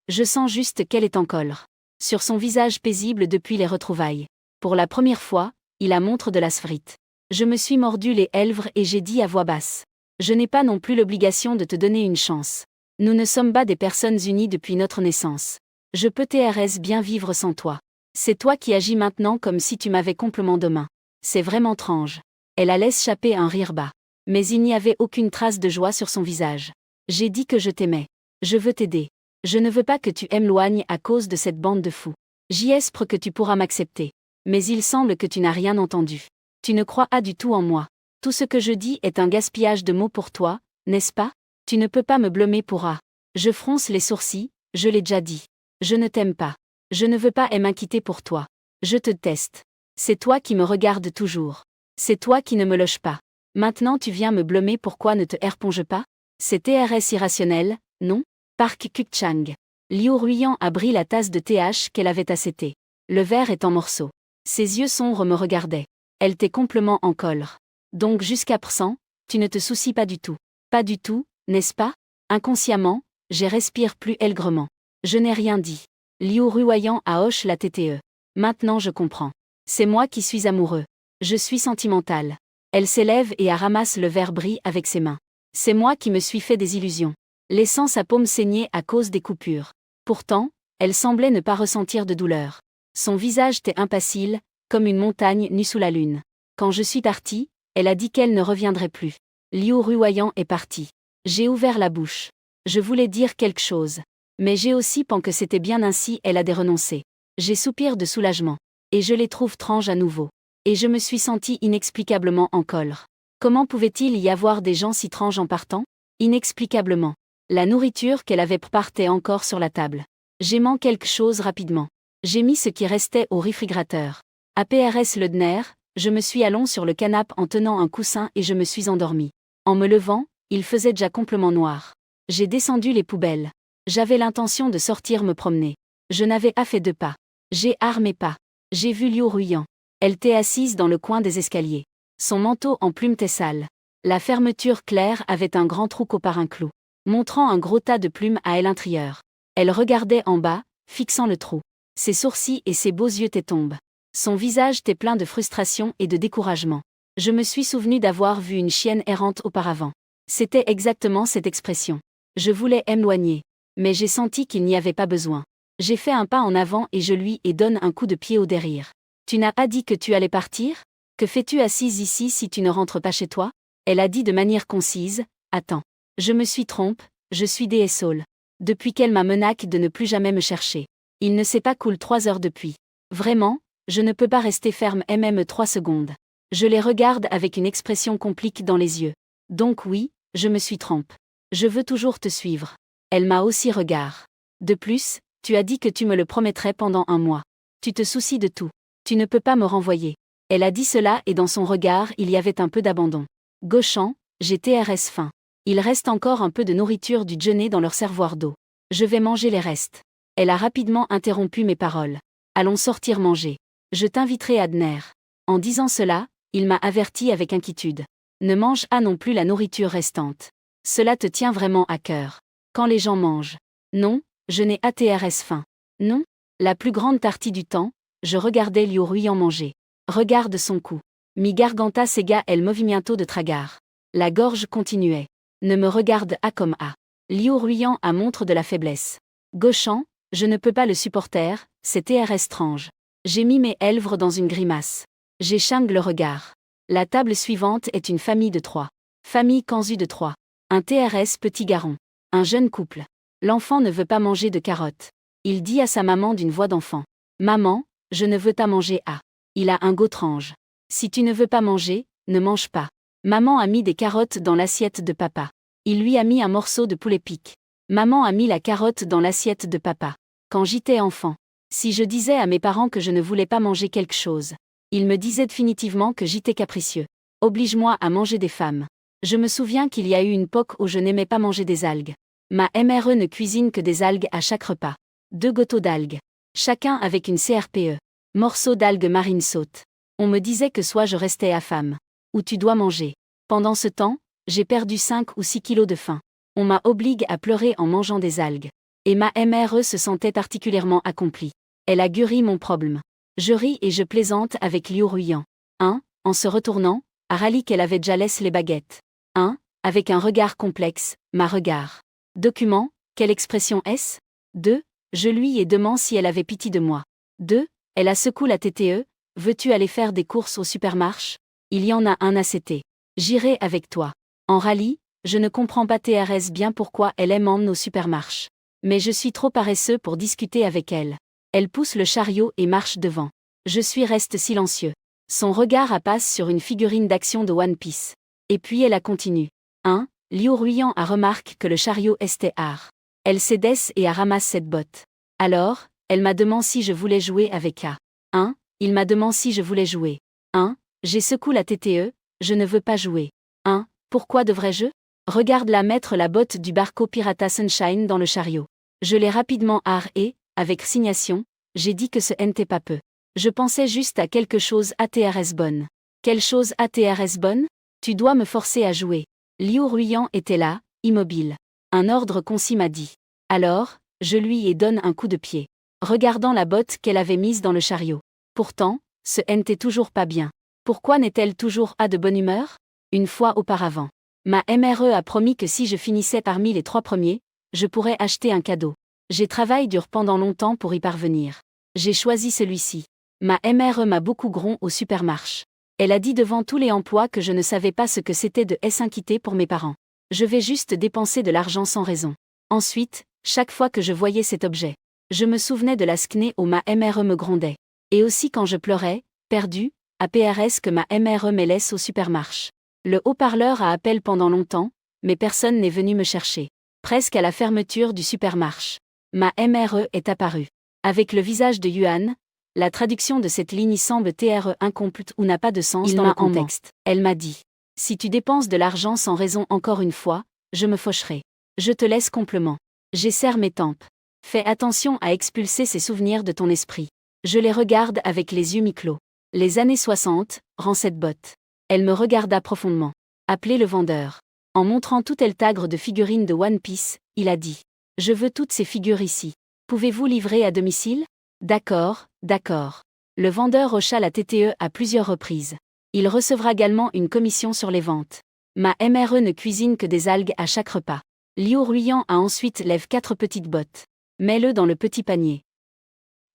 Je sens juste qu'elle est en colère. Sur son visage paisible depuis les retrouvailles. Pour la première fois, il a montre de la sphérite. Je me suis mordu les lèvres et j'ai dit à voix basse. Je n'ai pas non plus l'obligation de te donner une chance. Nous ne sommes pas des personnes unies depuis notre naissance. Je peux TRS bien vivre sans toi. C'est toi qui agis maintenant comme si tu m'avais complètement de main. C'est vraiment étrange. Elle a laissé échapper un rire bas. Mais il n'y avait aucune trace de joie sur son visage. J'ai dit que je t'aimais. Je veux t'aider. Je ne veux pas que tu m'éloignes à cause de cette bande de fous. J'espère que tu pourras m'accepter. Mais il semble que tu n'as rien entendu. Tu ne crois pas du tout en moi. Tout ce que je dis est un gaspillage de mots pour toi, n'est-ce pas? Tu ne peux pas me blâmer pour A. Je fronce les sourcils, je l'ai déjà dit. Je ne t'aime pas. Je ne veux pas m'inquiéter pour toi. Je te teste. C'est toi qui me regardes toujours. C'est toi qui ne me loges pas. Maintenant tu viens me blâmer pourquoi ne te réponds-je pas? C'est TRS irrationnel, non? Park Kuk-chang. Liu Ruyan a pris la tasse de TH qu'elle avait acceptée. Le verre est en morceaux. Ses yeux sombres me regardaient. Elle t'est complètement en colère. Donc jusqu'à présent, tu ne te soucies pas du tout. Pas du tout, n'est-ce pas? Inconsciemment, je respire plus aigrement. Je n'ai rien dit. Liu Ruyan a hoche la tête. Maintenant je comprends. C'est moi qui suis amoureux. Je suis sentimental. Elle s'élève et ramasse le verre bris avec ses mains. C'est moi qui me suis fait des illusions. Laissant sa paume saigner à cause des coupures. Pourtant, elle semblait ne pas ressentir de douleur. Son visage était impassible, comme une montagne nue sous la lune. Quand je suis partie, elle a dit qu'elle ne reviendrait plus. Liu Ruyan est partie. J'ai ouvert la bouche. Je voulais dire quelque chose. Mais j'ai aussi pensé que c'était bien ainsi elle a dû renoncer. J'ai soupiré de soulagement. Et je les trouve étranges à nouveau. Et je me suis sentie inexplicablement en colère. Comment pouvait-il y avoir des gens si étranges en partant? Inexplicablement. La nourriture qu'elle avait préparée encore sur la table. J'aimant quelque chose rapidement. J'ai mis ce qui restait au réfrigérateur. APRS Ledner, je me suis allongé sur le canapé en tenant un coussin et je me suis endormi. En me levant, il faisait déjà complètement noir. J'ai descendu les poubelles. J'avais l'intention de sortir me promener. Je n'avais pas fait 2 pas. J'ai armé pas. J'ai vu Liu Ruyan. Elle était assise dans le coin des escaliers. Son manteau en plume était sale. La fermeture claire avait un grand trou par un clou, montrant un gros tas de plumes à l'intérieur. Elle regardait en bas, fixant le trou. Ses sourcils et ses beaux yeux étaient tombés. Son visage était plein de frustration et de découragement. Je me suis souvenu d'avoir vu une chienne errante auparavant. C'était exactement cette expression. Je voulais m'éloigner. Mais j'ai senti qu'il n'y avait pas besoin. J'ai fait un pas en avant et je lui ai donné un coup de pied au derrière. Tu n'as pas dit que tu allais partir? Que fais-tu assise ici si tu ne rentres pas chez toi? Elle a dit de manière concise, « Attends. Je me suis trompé, je suis DSOL. Depuis qu'elle m'a menacé de ne plus jamais me chercher. Il ne s'est pas cool 3 heures depuis. Vraiment, je ne peux pas rester ferme même 3 secondes. » Je les regarde avec une expression complique dans les yeux. Donc oui, je me suis trompé. Je veux toujours te suivre. Elle m'a aussi regardé. De plus, tu as dit que tu me le promettrais pendant 1 mois. Tu te soucies de tout. Tu ne peux pas me renvoyer. Elle a dit cela et dans son regard il y avait un peu d'abandon. Gauchant, j'ai TRS faim. Il reste encore un peu de nourriture du déjeuner dans leur servoir d'eau. Je vais manger les restes. Elle a rapidement interrompu mes paroles. Allons sortir manger. Je t'inviterai à dîner. En disant cela, il m'a averti avec inquiétude. Ne mange pas non plus la nourriture restante. Cela te tient vraiment à cœur. Quand les gens mangent. Non, je n'ai pas TRS faim. Non. La plus grande partie du temps, je regardais Liu Ruiyan manger. Regarde son cou. Mi garganta sega el movimiento de tragar. La gorge continuait. Ne me regarde pas comme A. Liu Ruiyan a montre de la faiblesse. Gauchant, je ne peux pas le supporter, c'est TRS étrange. J'ai mis mes lèvres dans une grimace. J'échange le regard. La table suivante est une famille de 3. Famille Kanzu de 3. Un TRS petit garçon. Un jeune couple. L'enfant ne veut pas manger de carottes. Il dit à sa maman d'une voix d'enfant. Maman, je ne veux pas manger A. Il a un gautrange. Si tu ne veux pas manger, ne mange pas. Maman a mis des carottes dans l'assiette de papa. Il lui a mis un morceau de poulet pique. Maman a mis la carotte dans l'assiette de papa. Quand j'étais enfant, si je disais à mes parents que je ne voulais pas manger quelque chose, ils me disaient définitivement que j'étais capricieux. Oblige-moi à manger des femmes. Je me souviens qu'il y a eu une époque où je n'aimais pas manger des algues. Ma mère ne cuisine que des algues à chaque repas. 2 gâteaux d'algues. Chacun avec une CRPE. Morceaux d'algues marines sautes. On me disait que soit je restais à femme. Ou tu dois manger. Pendant ce temps, j'ai perdu 5 ou 6 kilos de faim. On m'a obligé à pleurer en mangeant des algues. Et ma mère se sentait particulièrement accomplie. Elle a guéri mon problème. Je ris et je plaisante avec Liu Ruiyan. 1. En se retournant, a râli qu'elle avait déjà laissé les baguettes. 1. Avec un regard complexe, ma regard. Document, quelle expression est-ce? 2. Je lui ai demandé si elle avait pitié de moi. 2. Elle a secoué la TTE, veux-tu aller faire des courses au supermarché? Il y en a un ACT. J'irai avec toi. En rallye, je ne comprends pas TRS bien pourquoi elle aime emmener au supermarché. Mais je suis trop paresseux pour discuter avec elle. Elle pousse le chariot et marche devant. Je reste silencieux. Son regard passe sur une figurine d'action de One Piece. Et puis elle a continué. 1. Liu Ruiyan a remarqué que le chariot était art. Elle cédesse et a ramassé cette botte. Alors, elle m'a demandé si je voulais jouer avec A. 1. Il m'a demandé si je voulais jouer. 1. J'ai secoué la TTE, je ne veux pas jouer. 1. Pourquoi devrais-je? Regarde-la mettre la botte du barco Pirata Sunshine dans le chariot. Je l'ai rapidement et, avec résignation, j'ai dit que ce n'était pas peu. Je pensais juste à quelque chose ATRS bonne. Quelle chose ATRS bonne? Tu dois me forcer à jouer. Liu Ruiyan était là, immobile. Un ordre concis m'a dit. Alors, je lui ai donné un coup de pied. Regardant la botte qu'elle avait mise dans le chariot. Pourtant, ce n'était toujours pas bien. Pourquoi n'est-elle toujours de bonne humeur? Une fois auparavant. Ma mère a promis que si je finissais parmi les 3 premiers, je pourrais acheter un cadeau. J'ai travaillé dur pendant longtemps pour y parvenir. J'ai choisi celui-ci. Ma mère m'a beaucoup grond au supermarché. Elle a dit devant tous les emplois que je ne savais pas ce que c'était de s'inquiéter pour mes parents. Je vais juste dépenser de l'argent sans raison. Ensuite, chaque fois que je voyais cet objet, je me souvenais de la skné où ma mère me grondait. Et aussi quand je pleurais, perdu, à PRS que ma mère me laisse au supermarché. Le haut-parleur a appelé pendant longtemps, mais personne n'est venu me chercher. Presque à la fermeture du supermarché. Ma mère est apparue. Avec le visage de Yuan, la traduction de cette ligne semble incomplète ou n'a pas de sens dans le contexte. Elle m'a dit. Si tu dépenses de l'argent sans raison encore une fois, je me faucherai. Je te laisse complément. J'esserre mes tempes. Fais attention à expulser ces souvenirs de ton esprit. Je les regarde avec les yeux mi-clos. Les années 60, rend cette botte. Elle me regarda profondément. Appelez le vendeur. En montrant tout el tagre de figurines de One Piece, il a dit. Je veux toutes ces figures ici. Pouvez-vous livrer à domicile? D'accord, d'accord. Le vendeur hocha la TTE à plusieurs reprises. Il recevra également une commission sur les ventes. Ma mère ne cuisine que des algues à chaque repas. Liu Ruiyan a ensuite lève 4 petites bottes. Mets-le dans le petit panier.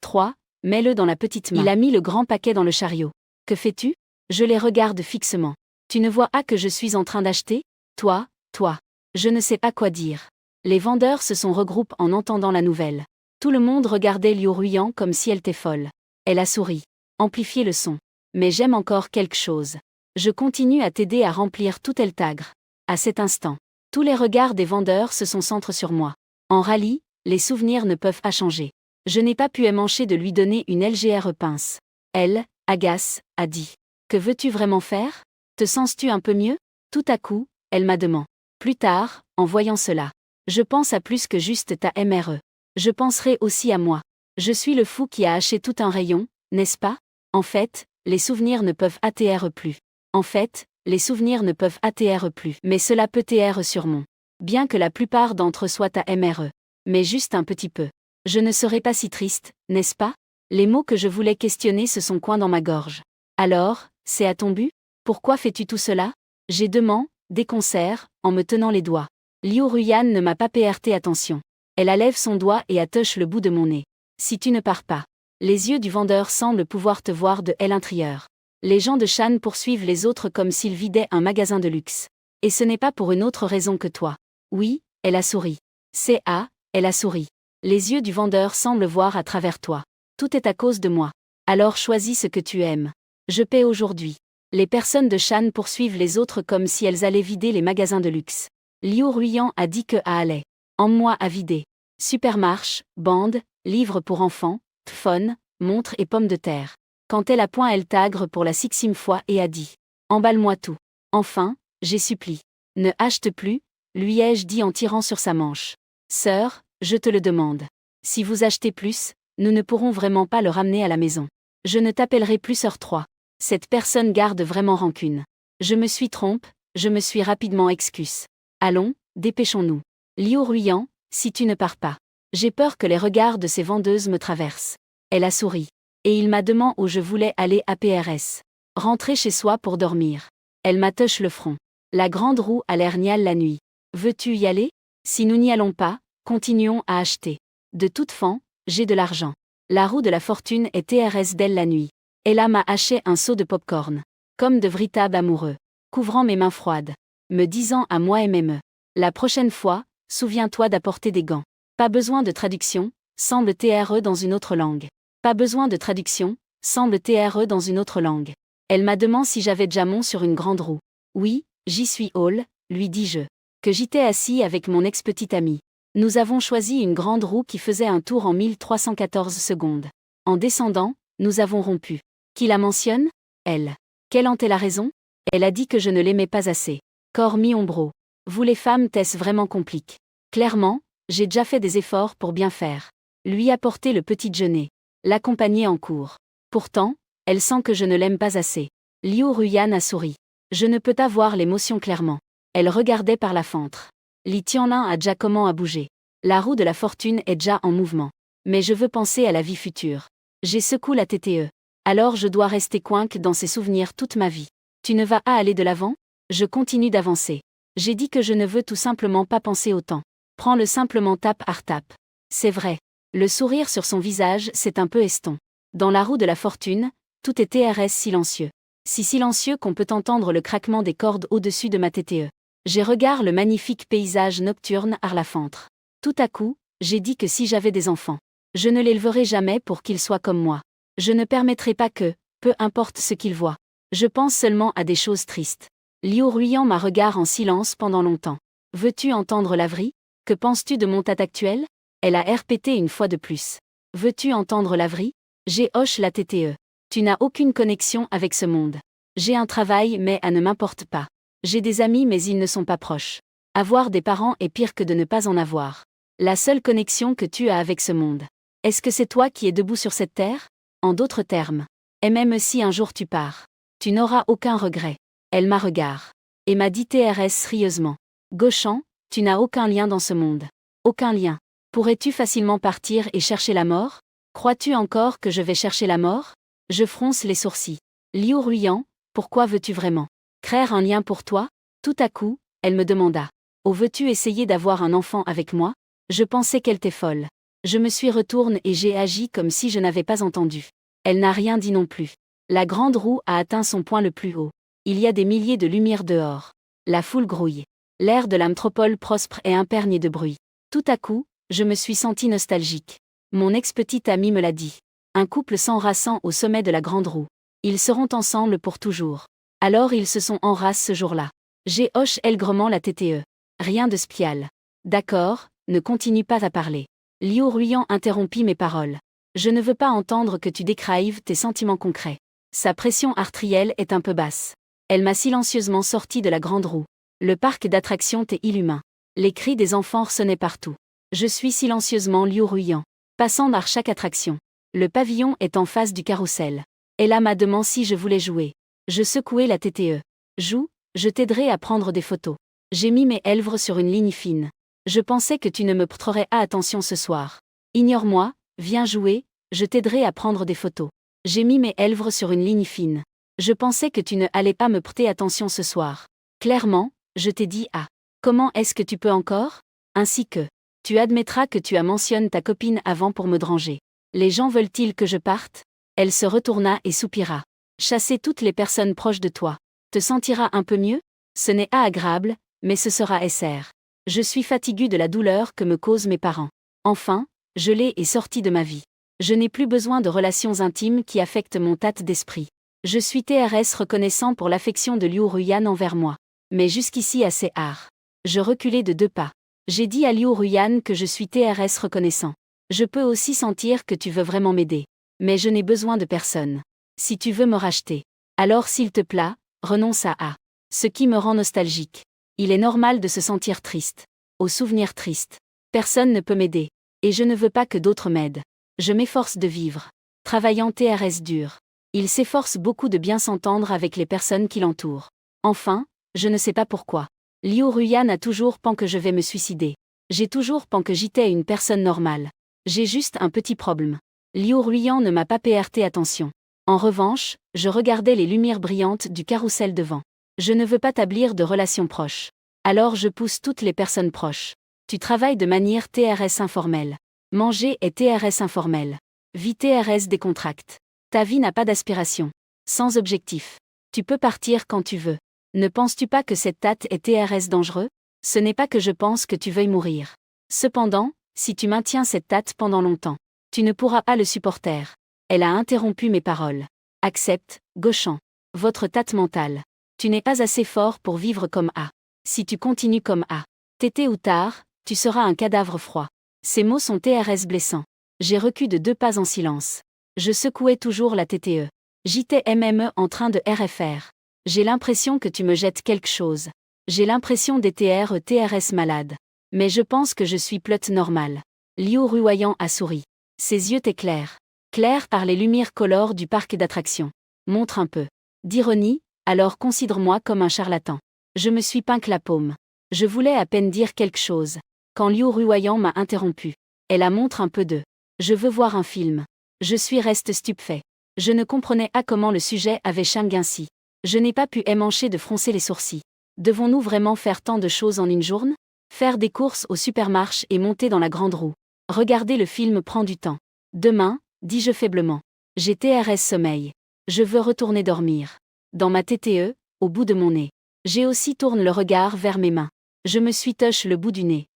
3. Mets-le dans la petite main. Il a mis le grand paquet dans le chariot. Que fais-tu? Je les regarde fixement. Tu ne vois pas que je suis en train d'acheter? Toi. Je ne sais pas quoi dire. Les vendeurs se sont regroupés en entendant la nouvelle. Tout le monde regardait Liu Ruyan comme si elle était folle. Elle a souri. Amplifié le son. Mais j'aime encore quelque chose. Je continue à t'aider à remplir tout El Tagre. À cet instant, tous les regards des vendeurs se sont centrés sur moi. En rallye, les souvenirs ne peuvent pas changer. Je n'ai pas pu émancher de lui donner une LGR pince. Elle, agace, a dit. Que veux-tu vraiment faire? Te sens-tu un peu mieux? Tout à coup, elle m'a demandé. Plus tard, en voyant cela, je pense à plus que juste ta MRE. Je penserai aussi à moi. Je suis le fou qui a haché tout un rayon, n'est-ce pas? En fait, les souvenirs ne peuvent ATR plus. Mais cela peut TR sur mon. Bien que la plupart d'entre eux soient à MRE. Mais juste un petit peu. Je ne serai pas si triste, n'est-ce pas? Les mots que je voulais questionner se sont coinés dans ma gorge. Alors, c'est à ton but? Pourquoi fais-tu tout cela? J'ai demandé, des concerts, en me tenant les doigts. Liu Ruyan ne m'a pas prêté attention. Elle lève son doigt et attache le bout de mon nez. Si tu ne pars pas. Les yeux du vendeur semblent pouvoir te voir de l'intérieur. Les gens de Shan poursuivent les autres comme s'ils vidaient un magasin de luxe. Et ce n'est pas pour une autre raison que toi. Oui, elle a souri. Elle a souri. Les yeux du vendeur semblent voir à travers toi. Tout est à cause de moi. Alors choisis ce que tu aimes. Je paie aujourd'hui. Les personnes de Shan poursuivent les autres comme si elles allaient vider les magasins de luxe. Liu Ruyan a dit que allait. En moi à vider. Supermarché, bandes, livres pour enfants, tphone, montres et pommes de terre. Quand elle a point El Tagre pour la 6e fois et a dit. Emballe-moi tout. Enfin, j'ai supplié. Ne achète plus, lui ai-je dit en tirant sur sa manche. Sœur, je te le demande. Si vous achetez plus, nous ne pourrons vraiment pas le ramener à la maison. Je ne t'appellerai plus sœur 3. Cette personne garde vraiment rancune. Je me suis trompé, je me suis rapidement excuse. Allons, dépêchons-nous. Liu Ruyan, si tu ne pars pas. J'ai peur que les regards de ces vendeuses me traversent. Elle a souri. Et il m'a demandé où je voulais aller à PRS. Rentrer chez soi pour dormir. Elle m'attache le front. La grande roue a l'air niale la nuit. Veux-tu y aller? Si nous n'y allons pas, continuons à acheter. De toute façon, j'ai de l'argent. La roue de la fortune est TRS d'elle la nuit. Ella m'a haché un seau de popcorn. Comme de véritables amoureux. Couvrant mes mains froides. Me disant à moi MME. La prochaine fois, souviens-toi d'apporter des gants. Pas besoin de traduction, semble TRE dans une autre langue. Pas besoin de traduction, semble TRE dans une autre langue. Elle m'a demandé si j'avais déjà monté sur une grande roue. Oui, j'y suis all, lui dis-je. Que j'étais assis avec mon ex-petite amie. Nous avons choisi une grande roue qui faisait un tour en 1314 secondes. En descendant, nous avons rompu. Qui la mentionne? Elle. Quelle en est la raison? Elle a dit que je ne l'aimais pas assez. Corps mi-ombro. Vous les femmes, t'es-ce vraiment compliqué? Clairement, j'ai déjà fait des efforts pour bien faire. Lui apporter le petit déjeuner. L'accompagner en cours. Pourtant, elle sent que je ne l'aime pas assez. Liu Ruyan a souri. Je ne peux pas voir l'émotion clairement. Elle regardait par la fenêtre. Li Tianlin a déjà comment à bouger. La roue de la fortune est déjà en mouvement. Mais je veux penser à la vie future. J'ai secoué la TTE. Alors je dois rester coinque dans ces souvenirs toute ma vie. Tu ne vas pas aller de l'avant? Je continue d'avancer. J'ai dit que je ne veux tout simplement pas penser au temps. Prends-le simplement tape à tape. C'est vrai. Le sourire sur son visage s'est un peu estompe. Dans la roue de la fortune, tout est TRS silencieux. Si silencieux qu'on peut entendre le craquement des cordes au-dessus de ma TTE. J'ai regardé le magnifique paysage nocturne à la fenêtre. Tout à coup, j'ai dit que si j'avais des enfants, je ne l'éleverai jamais pour qu'ils soient comme moi. Je ne permettrai pas que, peu importe ce qu'ils voient. Je pense seulement à des choses tristes. Liu Ruyan m'a regardé en silence pendant longtemps. Veux-tu entendre Lavry? Que penses-tu de mon tat actuel? Elle a répété une fois de plus. Veux-tu entendre Lavry? J'ai hoche la TTE. Tu n'as aucune connexion avec ce monde. J'ai un travail mais elle ne m'importe pas. J'ai des amis mais ils ne sont pas proches. Avoir des parents est pire que de ne pas en avoir. La seule connexion que tu as avec ce monde. Est-ce que c'est toi qui es debout sur cette terre? En d'autres termes. Et même si un jour tu pars. Tu n'auras aucun regret. Elle m'a regardé. Et m'a dit TRS sérieusement. Gauchant, tu n'as aucun lien dans ce monde. Aucun lien. Pourrais-tu facilement partir et chercher la mort? Crois-tu encore que je vais chercher la mort? Je fronce les sourcils. Liu Ruyan, pourquoi veux-tu vraiment créer un lien pour toi? Tout à coup, elle me demanda. Oh, veux-tu essayer d'avoir un enfant avec moi? Je pensais qu'elle était folle. Je me suis retourné et j'ai agi comme si je n'avais pas entendu. Elle n'a rien dit non plus. La grande roue a atteint son point le plus haut. Il y a des milliers de lumières dehors. La foule grouille. L'air de la métropole prospère et imprégné de bruit. Tout à coup, je me suis senti nostalgique. Mon ex-petite amie me l'a dit. Un couple s'enraçant au sommet de la grande roue. Ils seront ensemble pour toujours. Alors ils se sont enracés ce jour-là. J'ai hoché aigrement la tête. Rien de spécial. D'accord, ne continue pas à parler. Liu Ruyan interrompit mes paroles. Je ne veux pas entendre que tu décrives tes sentiments concrets. Sa pression artérielle est un peu basse. Elle m'a silencieusement sorti de la grande roue. Le parc d'attractions était inhumain. Les cris des enfants ressonnaient partout. Je suis silencieusement Liu Ruyan. Passant par chaque attraction. Le pavillon est en face du carrousel. Elle m'a demandé si je voulais jouer. Je secouai la tête. Joue, je t'aiderai à prendre des photos. J'ai mis mes lèvres sur une ligne fine. Je pensais que tu ne me prêterais pas attention ce soir. Ignore-moi, viens jouer, je t'aiderai à prendre des photos. J'ai mis mes lèvres sur une ligne fine. Je pensais que tu ne allais pas me prêter attention ce soir. Clairement, je t'ai dit ah. Comment est-ce que tu peux encore? Ainsi que. Tu admettras que tu as mentionné ta copine avant pour me déranger. Les gens veulent-ils que je parte? Elle se retourna et soupira. Chasser toutes les personnes proches de toi. Te sentiras un peu mieux? Ce n'est pas agréable, mais ce sera SR. Je suis fatigué de la douleur que me causent mes parents. Enfin, je l'ai et sorti de ma vie. Je n'ai plus besoin de relations intimes qui affectent mon état d'esprit. Je suis TRS reconnaissant pour l'affection de Liu Ruyan envers moi. Mais jusqu'ici assez rare. Je reculai de 2 pas. J'ai dit à Liu Ruyan que je suis TRS reconnaissant. Je peux aussi sentir que tu veux vraiment m'aider. Mais je n'ai besoin de personne. Si tu veux me racheter, alors s'il te plaît, renonce à A. Ce qui me rend nostalgique. Il est normal de se sentir triste. Aux souvenirs tristes. Personne ne peut m'aider. Et je ne veux pas que d'autres m'aident. Je m'efforce de vivre. Travaillant TRS dur. Il s'efforce beaucoup de bien s'entendre avec les personnes qui l'entourent. Enfin, je ne sais pas pourquoi. Liu Ruyan a toujours pensé que je vais me suicider. J'ai toujours pensé que j'étais une personne normale. J'ai juste un petit problème. Liu Ruyan ne m'a pas prêté attention. En revanche, je regardais les lumières brillantes du carrousel devant. Je ne veux pas établir de relations proches. Alors je pousse toutes les personnes proches. Tu travailles de manière TRS informelle. Manger est TRS informel. Vie TRS décontracte. Ta vie n'a pas d'aspiration. Sans objectif. Tu peux partir quand tu veux. Ne penses-tu pas que cette date est TRS dangereux? Ce n'est pas que je pense que tu veuilles mourir. Cependant, si tu maintiens cette date pendant longtemps, tu ne pourras pas le supporter. Elle a interrompu mes paroles. Accepte, Gauchamp. Votre date mentale. Tu n'es pas assez fort pour vivre comme A. Si tu continues comme A, tété ou tard, tu seras un cadavre froid. Ces mots sont TRS blessants. J'ai reculé de 2 pas en silence. Je secouais toujours la TTE. J'étais en train de RFR. J'ai l'impression que tu me jettes quelque chose. J'ai l'impression d'être TRS malade. Mais je pense que je suis plot normal. Liu Ruyan a souri. Ses yeux étaient clairs. Clairs par les lumières colores du parc d'attractions. Montre un peu d'ironie, alors considère-moi comme un charlatan. Je me suis peint la paume. Je voulais à peine dire quelque chose. Quand Liu Ruyan m'a interrompu. Elle a montré un peu de. Je veux voir un film. Je suis reste stupéfait. Je ne comprenais pas comment le sujet avait changé ainsi. Je n'ai pas pu m'empêcher de froncer les sourcils. Devons-nous vraiment faire tant de choses en une journée? Faire des courses au supermarché et monter dans la grande roue. Regarder le film prend du temps. Demain, dis-je faiblement. J'ai TRS sommeil. Je veux retourner dormir. Dans ma TTE, au bout de mon nez. J'ai aussi tourné le regard vers mes mains. Je me suis touché le bout du nez.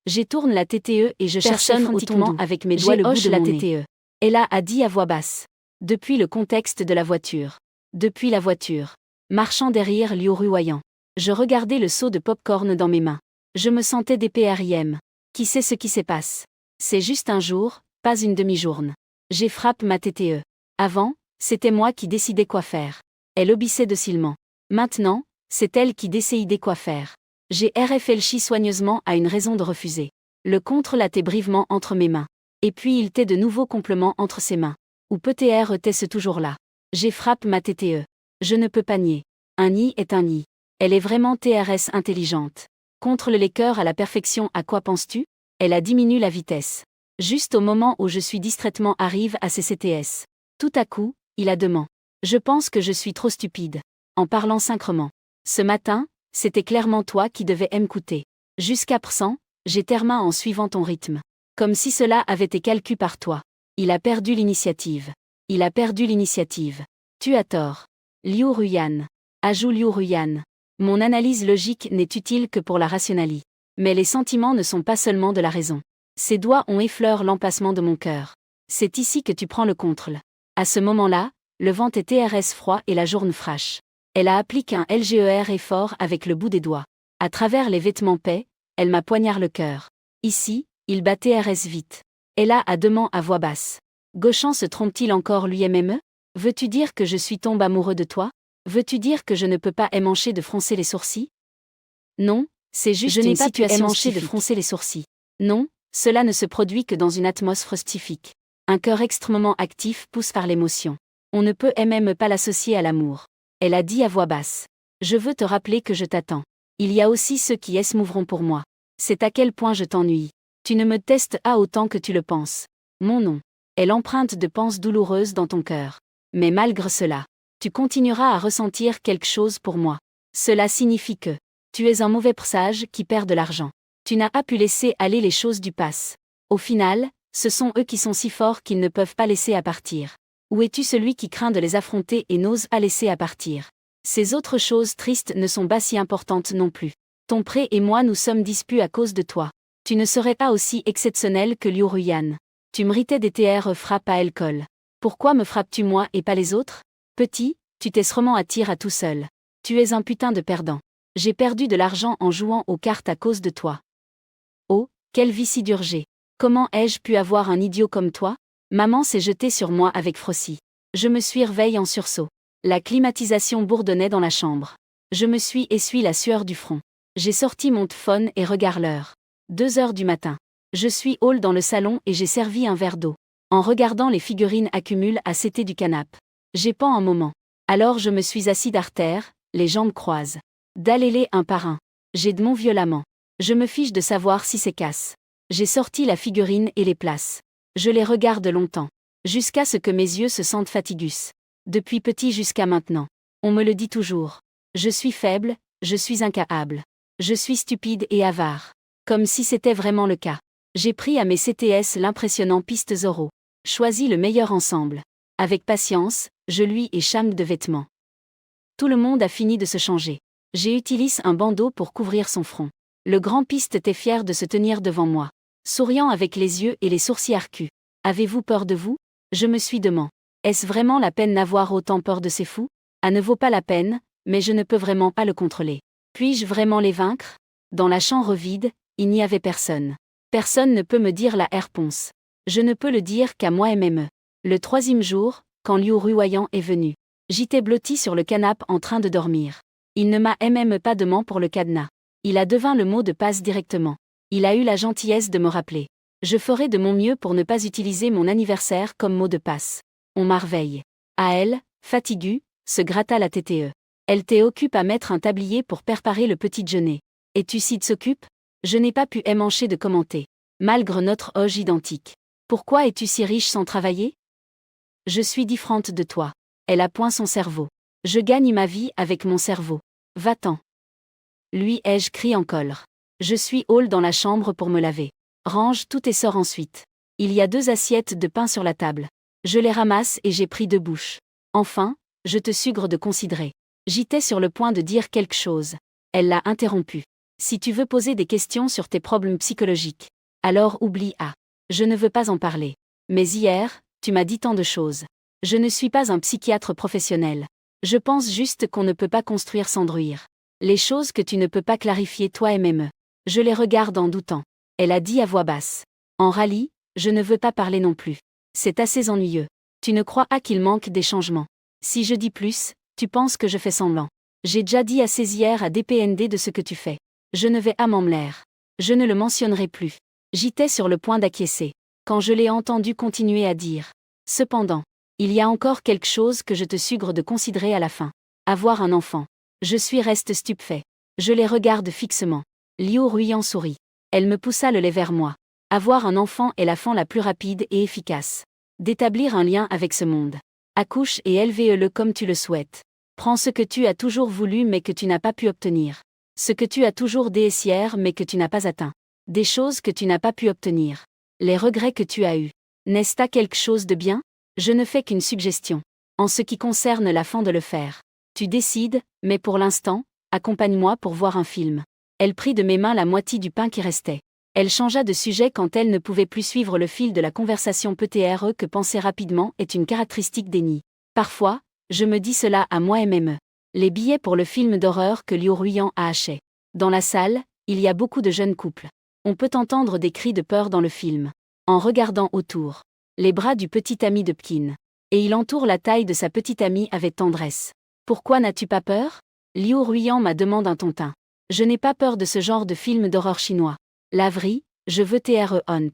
J'ai tourné la TTE et je cherche frantiquement avec mes doigts le bout de la TTE. Ella a dit à voix basse. Depuis le contexte de la voiture. Depuis la voiture. Marchant derrière Liu Ruyan. Je regardais le seau de pop-corn dans mes mains. Je me sentais DPRIM. Qui sait ce qui se passe? C'est juste un jour, pas une demi-journée. J'ai frappé ma TTE. Avant, c'était moi qui décidais quoi faire. Elle obéissait docilement. Maintenant, c'est elle qui décidait quoi faire. J'ai réfléchi soigneusement à une raison de refuser. Le contre l'était brièvement entre mes mains. Et puis il était de nouveau complément entre ses mains. Ou peut-être était-ce toujours là. J'ai frappé ma TTE. Je ne peux pas nier. Un nid est un nid. Elle est vraiment TRS intelligente. Contre le liqueur à la perfection, à quoi penses-tu? Elle a diminué la vitesse. Juste au moment où je suis distraitement arrive à CCTS. Tout à coup, il a demandé. Je pense que je suis trop stupide. En parlant synchrement. Ce matin, c'était clairement toi qui devais m'écouter. Jusqu'à présent, j'ai terminé en suivant ton rythme. Comme si cela avait été calculé par toi. Il a perdu l'initiative. Il a perdu l'initiative. Tu as tort. Liu Ruyan. Ajoute Liu Ruyan. Mon analyse logique n'est utile que pour la rationalité. Mais les sentiments ne sont pas seulement de la raison. Ses doigts ont effleuré l'empassement de mon cœur. C'est ici que tu prends le contrôle. À ce moment-là, le vent est TRS froid et la journée fraîche. Elle a appliqué un LGER fort avec le bout des doigts. À travers les vêtements paix, elle m'a poignard le cœur. Ici, il bat TRS vite. Elle a à demain à voix basse. Gauchant se trompe-t-il encore lui-même? Veux-tu dire que je suis tombé amoureux de toi? Veux-tu dire que je ne peux pas émancher de froncer les sourcils? Non, c'est juste une situation de froncer les sourcils. Non, cela ne se produit que dans une atmosphère spécifique. Un cœur extrêmement actif pousse par l'émotion. On ne peut même pas l'associer à l'amour. Elle a dit à voix basse. Je veux te rappeler que je t'attends. Il y a aussi ceux qui s'mouvront pour moi. C'est à quel point je t'ennuie. Tu ne me testes pas autant que tu le penses. Mon nom est l'empreinte de pensées douloureuses dans ton cœur. Mais malgré cela, tu continueras à ressentir quelque chose pour moi. Cela signifie que tu es un mauvais présage qui perd de l'argent. Tu n'as pas pu laisser aller les choses du passé. Au final, ce sont eux qui sont si forts qu'ils ne peuvent pas laisser à partir. Ou es-tu celui qui craint de les affronter et n'ose pas laisser à partir? Ces autres choses tristes ne sont pas si importantes non plus. Ton pré et moi nous sommes disputés à cause de toi. Tu ne serais pas aussi exceptionnel que Liu Ruyan. Tu méritais des TR frappes à alcool. Pourquoi me frappes-tu moi et pas les autres? Petit, tu t'es sûrement à tir à tout seul. Tu es un putain de perdant. J'ai perdu de l'argent en jouant aux cartes à cause de toi. Oh, quelle vie si durgée. Comment ai-je pu avoir un idiot comme toi? Maman s'est jetée sur moi avec Frosty. Je me suis réveillée en sursaut. La climatisation bourdonnait dans la chambre. Je me suis essuyé la sueur du front. J'ai sorti mon téléphone et regarde l'heure. 2 heures du matin. Je suis hall dans le salon et j'ai servi un verre d'eau. En regardant les figurines accumulent à côté du canapé. J'ai pas un moment. Alors je me suis assis d'artère, les jambes croisent. D'aller un par un. J'ai de mon violemment. Je me fiche de savoir si c'est casse. J'ai sorti la figurine et les place. Je les regarde longtemps. Jusqu'à ce que mes yeux se sentent fatigus. Depuis petit jusqu'à maintenant. On me le dit toujours. Je suis faible, je suis incapable. Je suis stupide et avare. Comme si c'était vraiment le cas. J'ai pris à mes CTS l'impressionnant piste Zorro. Choisi le meilleur ensemble. Avec patience, je lui échappe de vêtements. Tout le monde a fini de se changer. J'ai utilisé un bandeau pour couvrir son front. Le grand piste était fier de se tenir devant moi. Souriant avec les yeux et les sourcils arcus. Avez-vous peur de vous? Je me suis demandé. Est-ce vraiment la peine d'avoir autant peur de ces fous? Ah, ne vaut pas la peine, mais je ne peux vraiment pas le contrôler. Puis-je vraiment les vaincre? Dans la chambre vide, il n'y avait personne. Personne ne peut me dire la réponse. Je ne peux le dire qu'à moi-même. Le 3e jour, quand Liu Ruyan est venu. J'étais blotti sur le canapé en train de dormir. Il ne m'a même pas demandé pour le cadenas. Il a devint le mot de passe directement. Il a eu la gentillesse de me rappeler. Je ferai de mon mieux pour ne pas utiliser mon anniversaire comme mot de passe. On marveille. À elle, fatiguée, se gratta la TTE. Elle t'occupe à mettre un tablier pour préparer le petit déjeuner. Et tu s'y s'occupe? Je n'ai pas pu émancher de commenter. Malgré notre âge identique. Pourquoi es-tu si riche sans travailler? Je suis différente de toi. Elle a point son cerveau. Je gagne ma vie avec mon cerveau. Va-t'en. Lui ai-je crié en colère. Je suis hall dans la chambre pour me laver. Range tout et sors ensuite. Il y a 2 assiettes de pain sur la table. Je les ramasse et j'ai pris 2 bouches. Enfin, je te suggère de considérer. J'étais sur le point de dire quelque chose. Elle l'a interrompu. Si tu veux poser des questions sur tes problèmes psychologiques, alors oublie A. Je ne veux pas en parler. Mais hier, tu m'as dit tant de choses. Je ne suis pas un psychiatre professionnel. Je pense juste qu'on ne peut pas construire sans druire. Les choses que tu ne peux pas clarifier toi-même. Je les regarde en doutant. Elle a dit à voix basse. En rallye, je ne veux pas parler non plus. C'est assez ennuyeux. Tu ne crois pas qu'il manque des changements. Si je dis plus, tu penses que je fais semblant. J'ai déjà dit assez hier à DPND de ce que tu fais. Je ne vais à l'air. Je ne le mentionnerai plus. J'étais sur le point d'acquiescer. Quand je l'ai entendu continuer à dire. Cependant, il y a encore quelque chose que je te suggère de considérer à la fin. Avoir un enfant. Je reste stupéfait. Je les regarde fixement. Liu Ruyan sourit. Elle me poussa le lait vers moi. Avoir un enfant est la fin la plus rapide et efficace. D'établir un lien avec ce monde. Accouche et élève-le comme tu le souhaites. Prends ce que tu as toujours voulu mais que tu n'as pas pu obtenir. Ce que tu as toujours désiré mais que tu n'as pas atteint. Des choses que tu n'as pas pu obtenir. Les regrets que tu as eus. N'est-ce pas quelque chose de bien? Je ne fais qu'une suggestion. En ce qui concerne la fin de le faire. Tu décides, mais pour l'instant, accompagne-moi pour voir un film. Elle prit de mes mains la moitié du pain qui restait. Elle changea de sujet quand elle ne pouvait plus suivre le fil de la conversation. Peut-être que penser rapidement est une caractéristique des nids. Parfois, je me dis cela à moi-même. Les billets pour le film d'horreur que Liu Ruiyan a acheté. Dans la salle, il y a beaucoup de jeunes couples. On peut entendre des cris de peur dans le film. En regardant autour, les bras du petit ami de Pkin. Et il entoure la taille de sa petite amie avec tendresse. Pourquoi n'as-tu pas peur? Liu Ruiyan m'a demandé un tontin. Je n'ai pas peur de ce genre de film d'horreur chinois. Lavry, je veux T.R.E. Hunt.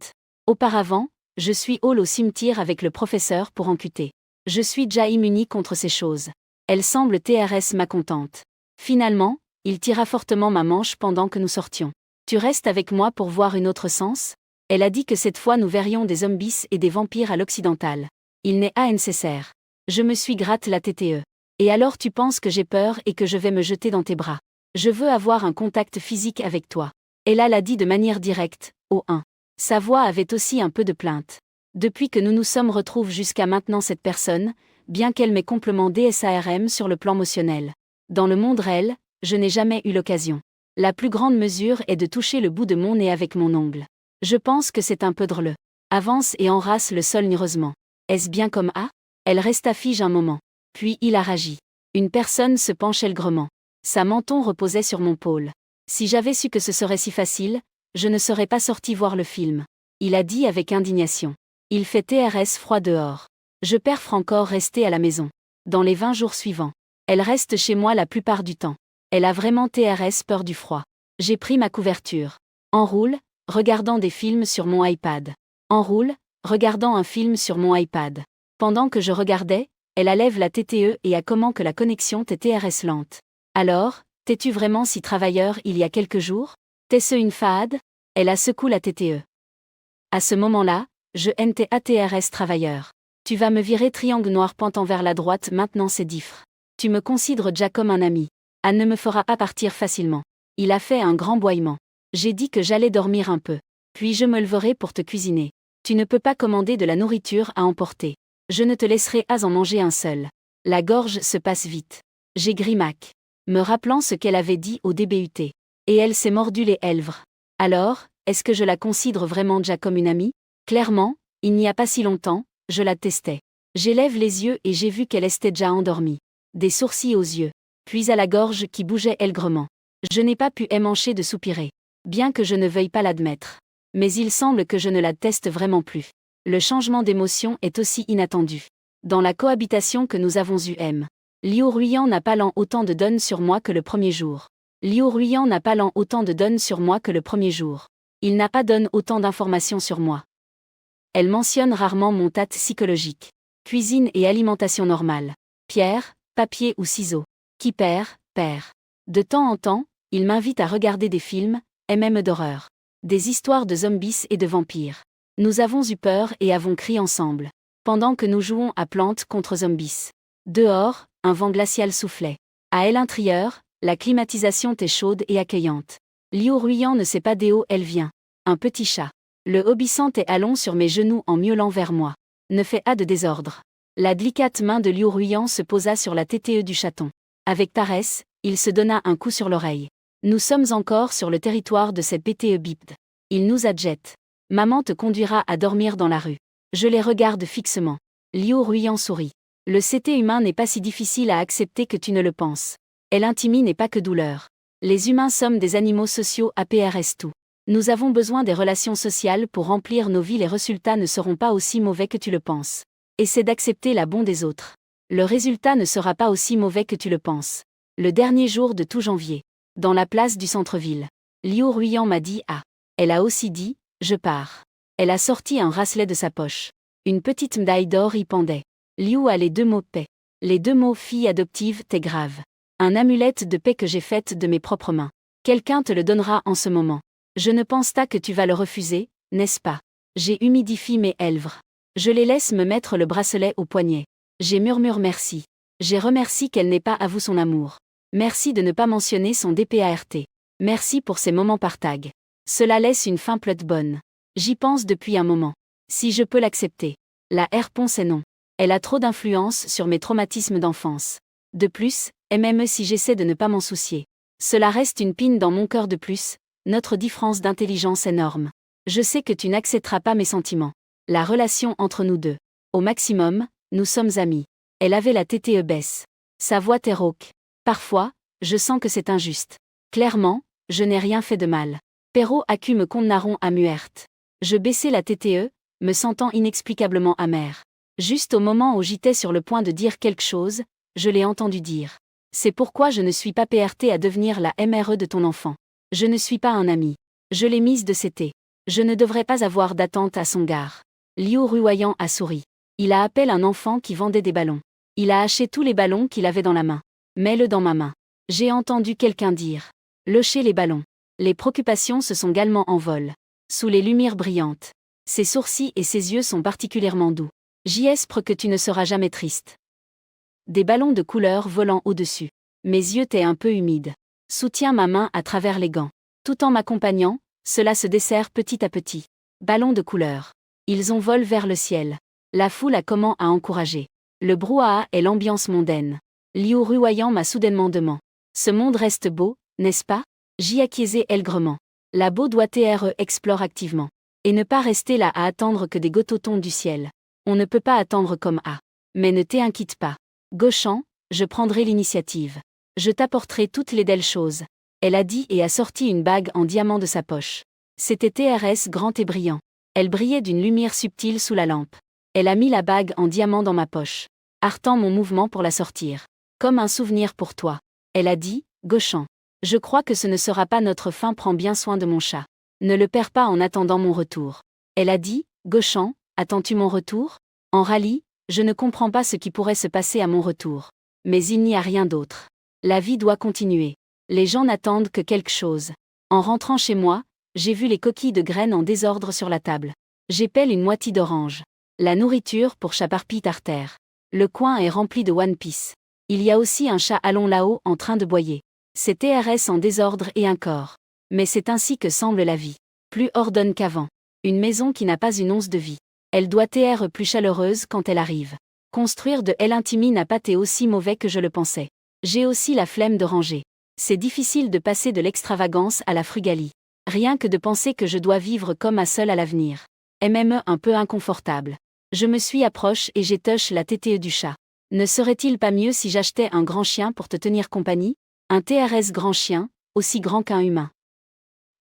Auparavant, je suis all au cimetière avec le professeur pour enquêter. Je suis déjà immunie contre ces choses. Elle semble TRS mécontente. Finalement, il tira fortement ma manche pendant que nous sortions. Tu restes avec moi pour voir une autre sens? Elle a dit que cette fois nous verrions des zombies et des vampires à l'occidental. Il n'est pas nécessaire. Je me suis gratte la TTE. Et alors tu penses que j'ai peur et que je vais me jeter dans tes bras. Je veux avoir un contact physique avec toi. Elle l'a dit de manière directe, au 1. Sa voix avait aussi un peu de plainte. Depuis que nous nous sommes retrouvés jusqu'à maintenant cette personne, bien qu'elle m'ait complètement DSARM sur le plan émotionnel. Dans le monde réel, je n'ai jamais eu l'occasion. La plus grande mesure est de toucher le bout de mon nez avec mon ongle. Je pense que c'est un peu drôle. Avance et enrace le sol nireusement. Est-ce bien comme A? Elle resta fige un moment. Puis il a ragi. Une personne se penchait aigrement. Sa menton reposait sur mon pôle. Si j'avais su que ce serait si facile, je ne serais pas sorti voir le film. Il a dit avec indignation. Il fait TRS froid dehors. Je préfère encore rester à la maison. Dans les 20 jours suivants. Elle reste chez moi la plupart du temps. Elle a vraiment TRS peur du froid. J'ai pris ma couverture. Enroule, regardant des films sur mon iPad. Enroule, regardant un film sur mon iPad. Pendant que je regardais, elle lève la TTE et a comment que la connexion était TRS lente. Alors, t'es-tu vraiment si travailleur il y a quelques jours? T'es-ce une fade? Elle a secoué la TTE. À ce moment-là, je NTATRS travailleur. Tu vas me virer triangle noir pentant vers la droite maintenant c'est diffre. Tu me considères déjà comme un ami. Anne ne me fera pas partir facilement. Il a fait un grand boiement. J'ai dit que j'allais dormir un peu. Puis je me leverai pour te cuisiner. Tu ne peux pas commander de la nourriture à emporter. Je ne te laisserai pas en manger un seul. La gorge se passe vite. J'ai grimac. Me rappelant ce qu'elle avait dit au DBUT. Et elle s'est mordu les lèvres. Alors, est-ce que je la considère vraiment déjà comme une amie? Clairement, il n'y a pas si longtemps, je la testais. J'élève les yeux et j'ai vu qu'elle était déjà endormie. Des sourcils aux yeux. Puis à la gorge qui bougeait aigrement. Je n'ai pas pu émancher de soupirer. Bien que je ne veuille pas l'admettre. Mais il semble que je ne la teste vraiment plus. Le changement d'émotion est aussi inattendu. Dans la cohabitation que nous avons eue Liu Ruiyan n'a pas autant de donnes sur moi que le premier jour. Liu Ruiyan n'a pas autant de donnes sur moi que le premier jour. Il n'a pas donné autant d'informations sur moi. Elle mentionne rarement mon tat psychologique. Cuisine et alimentation normale. Pierre, papier ou ciseaux. Qui perd. De temps en temps, il m'invite à regarder des films, et même d'horreur. Des histoires de zombies et de vampires. Nous avons eu peur et avons crié ensemble. Pendant que nous jouons à plantes contre zombies. Dehors, un vent glacial soufflait. À l'intérieur, la climatisation était chaude et accueillante. Liu Ruiyan ne sait pas d'où elle vient. Un petit chat. Le hobissant est allong sur mes genoux en miaulant vers moi. Ne fais pas de désordre. La délicate main de Liu Ruiyan se posa sur la TTE du chaton. Avec paresse, il se donna un coup sur l'oreille. Nous sommes encore sur le territoire de cette BTE bipde. Il nous adjette. Maman te conduira à dormir dans la rue. Je les regarde fixement. Liu Ruiyan sourit. Le CT humain n'est pas si difficile à accepter que tu ne le penses. L'intimie n'est pas que douleur. Les humains sommes des animaux sociaux APRS tout. Nous avons besoin des relations sociales pour remplir nos vies. Les résultats ne seront pas aussi mauvais que tu le penses. Essaie d'accepter la bonne des autres. Le résultat ne sera pas aussi mauvais que tu le penses. Le dernier jour de tout janvier. Dans la place du centre-ville. Liu Ruiyan m'a dit ah. Elle a aussi dit, je pars. Elle a sorti un bracelet de sa poche. Une petite médaille d'or y pendait. Liu a les 2 mots paix. Les 2 mots fille adoptive t'es grave. Un amulette de paix que j'ai faite de mes propres mains. Quelqu'un te le donnera en ce moment. Je ne pense pas que tu vas le refuser, n'est-ce pas? J'ai humidifié mes lèvres. Je les laisse me mettre le bracelet au poignet. J'ai murmuré merci. J'ai remercié qu'elle n'ait pas avoué son amour. Merci de ne pas mentionner son DPART. Merci pour ces moments partag. Cela laisse une fin pleute bonne. J'y pense depuis un moment. Si je peux l'accepter. La réponse est non. Elle a trop d'influence sur mes traumatismes d'enfance. De plus, Même si j'essaie de ne pas m'en soucier. Cela reste une pine dans mon cœur de plus, notre différence d'intelligence est énorme. Je sais que tu n'accepteras pas mes sentiments. La relation entre nous deux. Au maximum, nous sommes amis. Elle avait la TTE baisse. Sa voix était rauque. Parfois, je sens que c'est injuste. Clairement, je n'ai rien fait de mal. Pero accu me condamneront à muerte. Je baissai la TTE, me sentant inexplicablement amer. Juste au moment où j'étais sur le point de dire quelque chose, je l'ai entendu dire. C'est pourquoi je ne suis pas PRT à devenir la MRE de ton enfant. Je ne suis pas un ami. Je l'ai mise de CT. Je ne devrais pas avoir d'attente à son gare. Liu Ruoyang a souri. Il a appelé un enfant qui vendait des ballons. Il a haché tous les ballons qu'il avait dans la main. Mets-le dans ma main. J'ai entendu quelqu'un dire. Lâchez les ballons. Les préoccupations se sont galement en vol. Sous les lumières brillantes. Ses sourcils et ses yeux sont particulièrement doux. J'espère que tu ne seras jamais triste. Des ballons de couleur volant au-dessus. Mes yeux étaient un peu humides. Soutiens ma main à travers les gants. Tout en m'accompagnant, cela se dessert petit à petit. Ballons de couleur. Ils envolent vers le ciel. La foule a comment à encourager. Le brouhaha est l'ambiance mondaine. Liu Ruoyang m'a soudainement demandé. Ce monde reste beau, n'est-ce pas? J'y acquiesçai aigrement. La beau doit être explore activement. Et ne pas rester là à attendre que des gouttes tombent du ciel. On ne peut pas attendre comme A. Mais ne t'inquiète pas. Gauchant, je prendrai l'initiative. Je t'apporterai toutes les belles choses. Elle a dit et a sorti une bague en diamant de sa poche. C'était TRS grand et brillant. Elle brillait d'une lumière subtile sous la lampe. Elle a mis la bague en diamant dans ma poche. Artant mon mouvement pour la sortir. Comme un souvenir pour toi. Elle a dit, Gauchant. Je crois que ce ne sera pas notre fin, prends bien soin de mon chat. Ne le perds pas en attendant mon retour. Elle a dit, Gauchant, attends-tu mon retour? En rallye, je ne comprends pas ce qui pourrait se passer à mon retour. Mais il n'y a rien d'autre. La vie doit continuer. Les gens n'attendent que quelque chose. En rentrant chez moi, j'ai vu les coquilles de graines en désordre sur la table. J'épelle une moitié d'orange. La nourriture pour chat parpille par terre. Le coin est rempli de One Piece. Il y a aussi un chat allons là-haut en train de boyer. C'est TRS en désordre et un corps. Mais c'est ainsi que semble la vie. Plus ordonne qu'avant. Une maison qui n'a pas une once de vie. Elle doit être plus chaleureuse quand elle arrive. Construire de l'intimi n'a pas été aussi mauvais que je le pensais. J'ai aussi la flemme de ranger. C'est difficile de passer de l'extravagance à la frugalie. Rien que de penser que je dois vivre comme un seul à l'avenir. Même un peu inconfortable. Je me suis approche et j'ai touché la TTE du chat. Ne serait-il pas mieux si j'achetais un grand chien pour te tenir compagnie? Un TRS grand chien, aussi grand qu'un humain.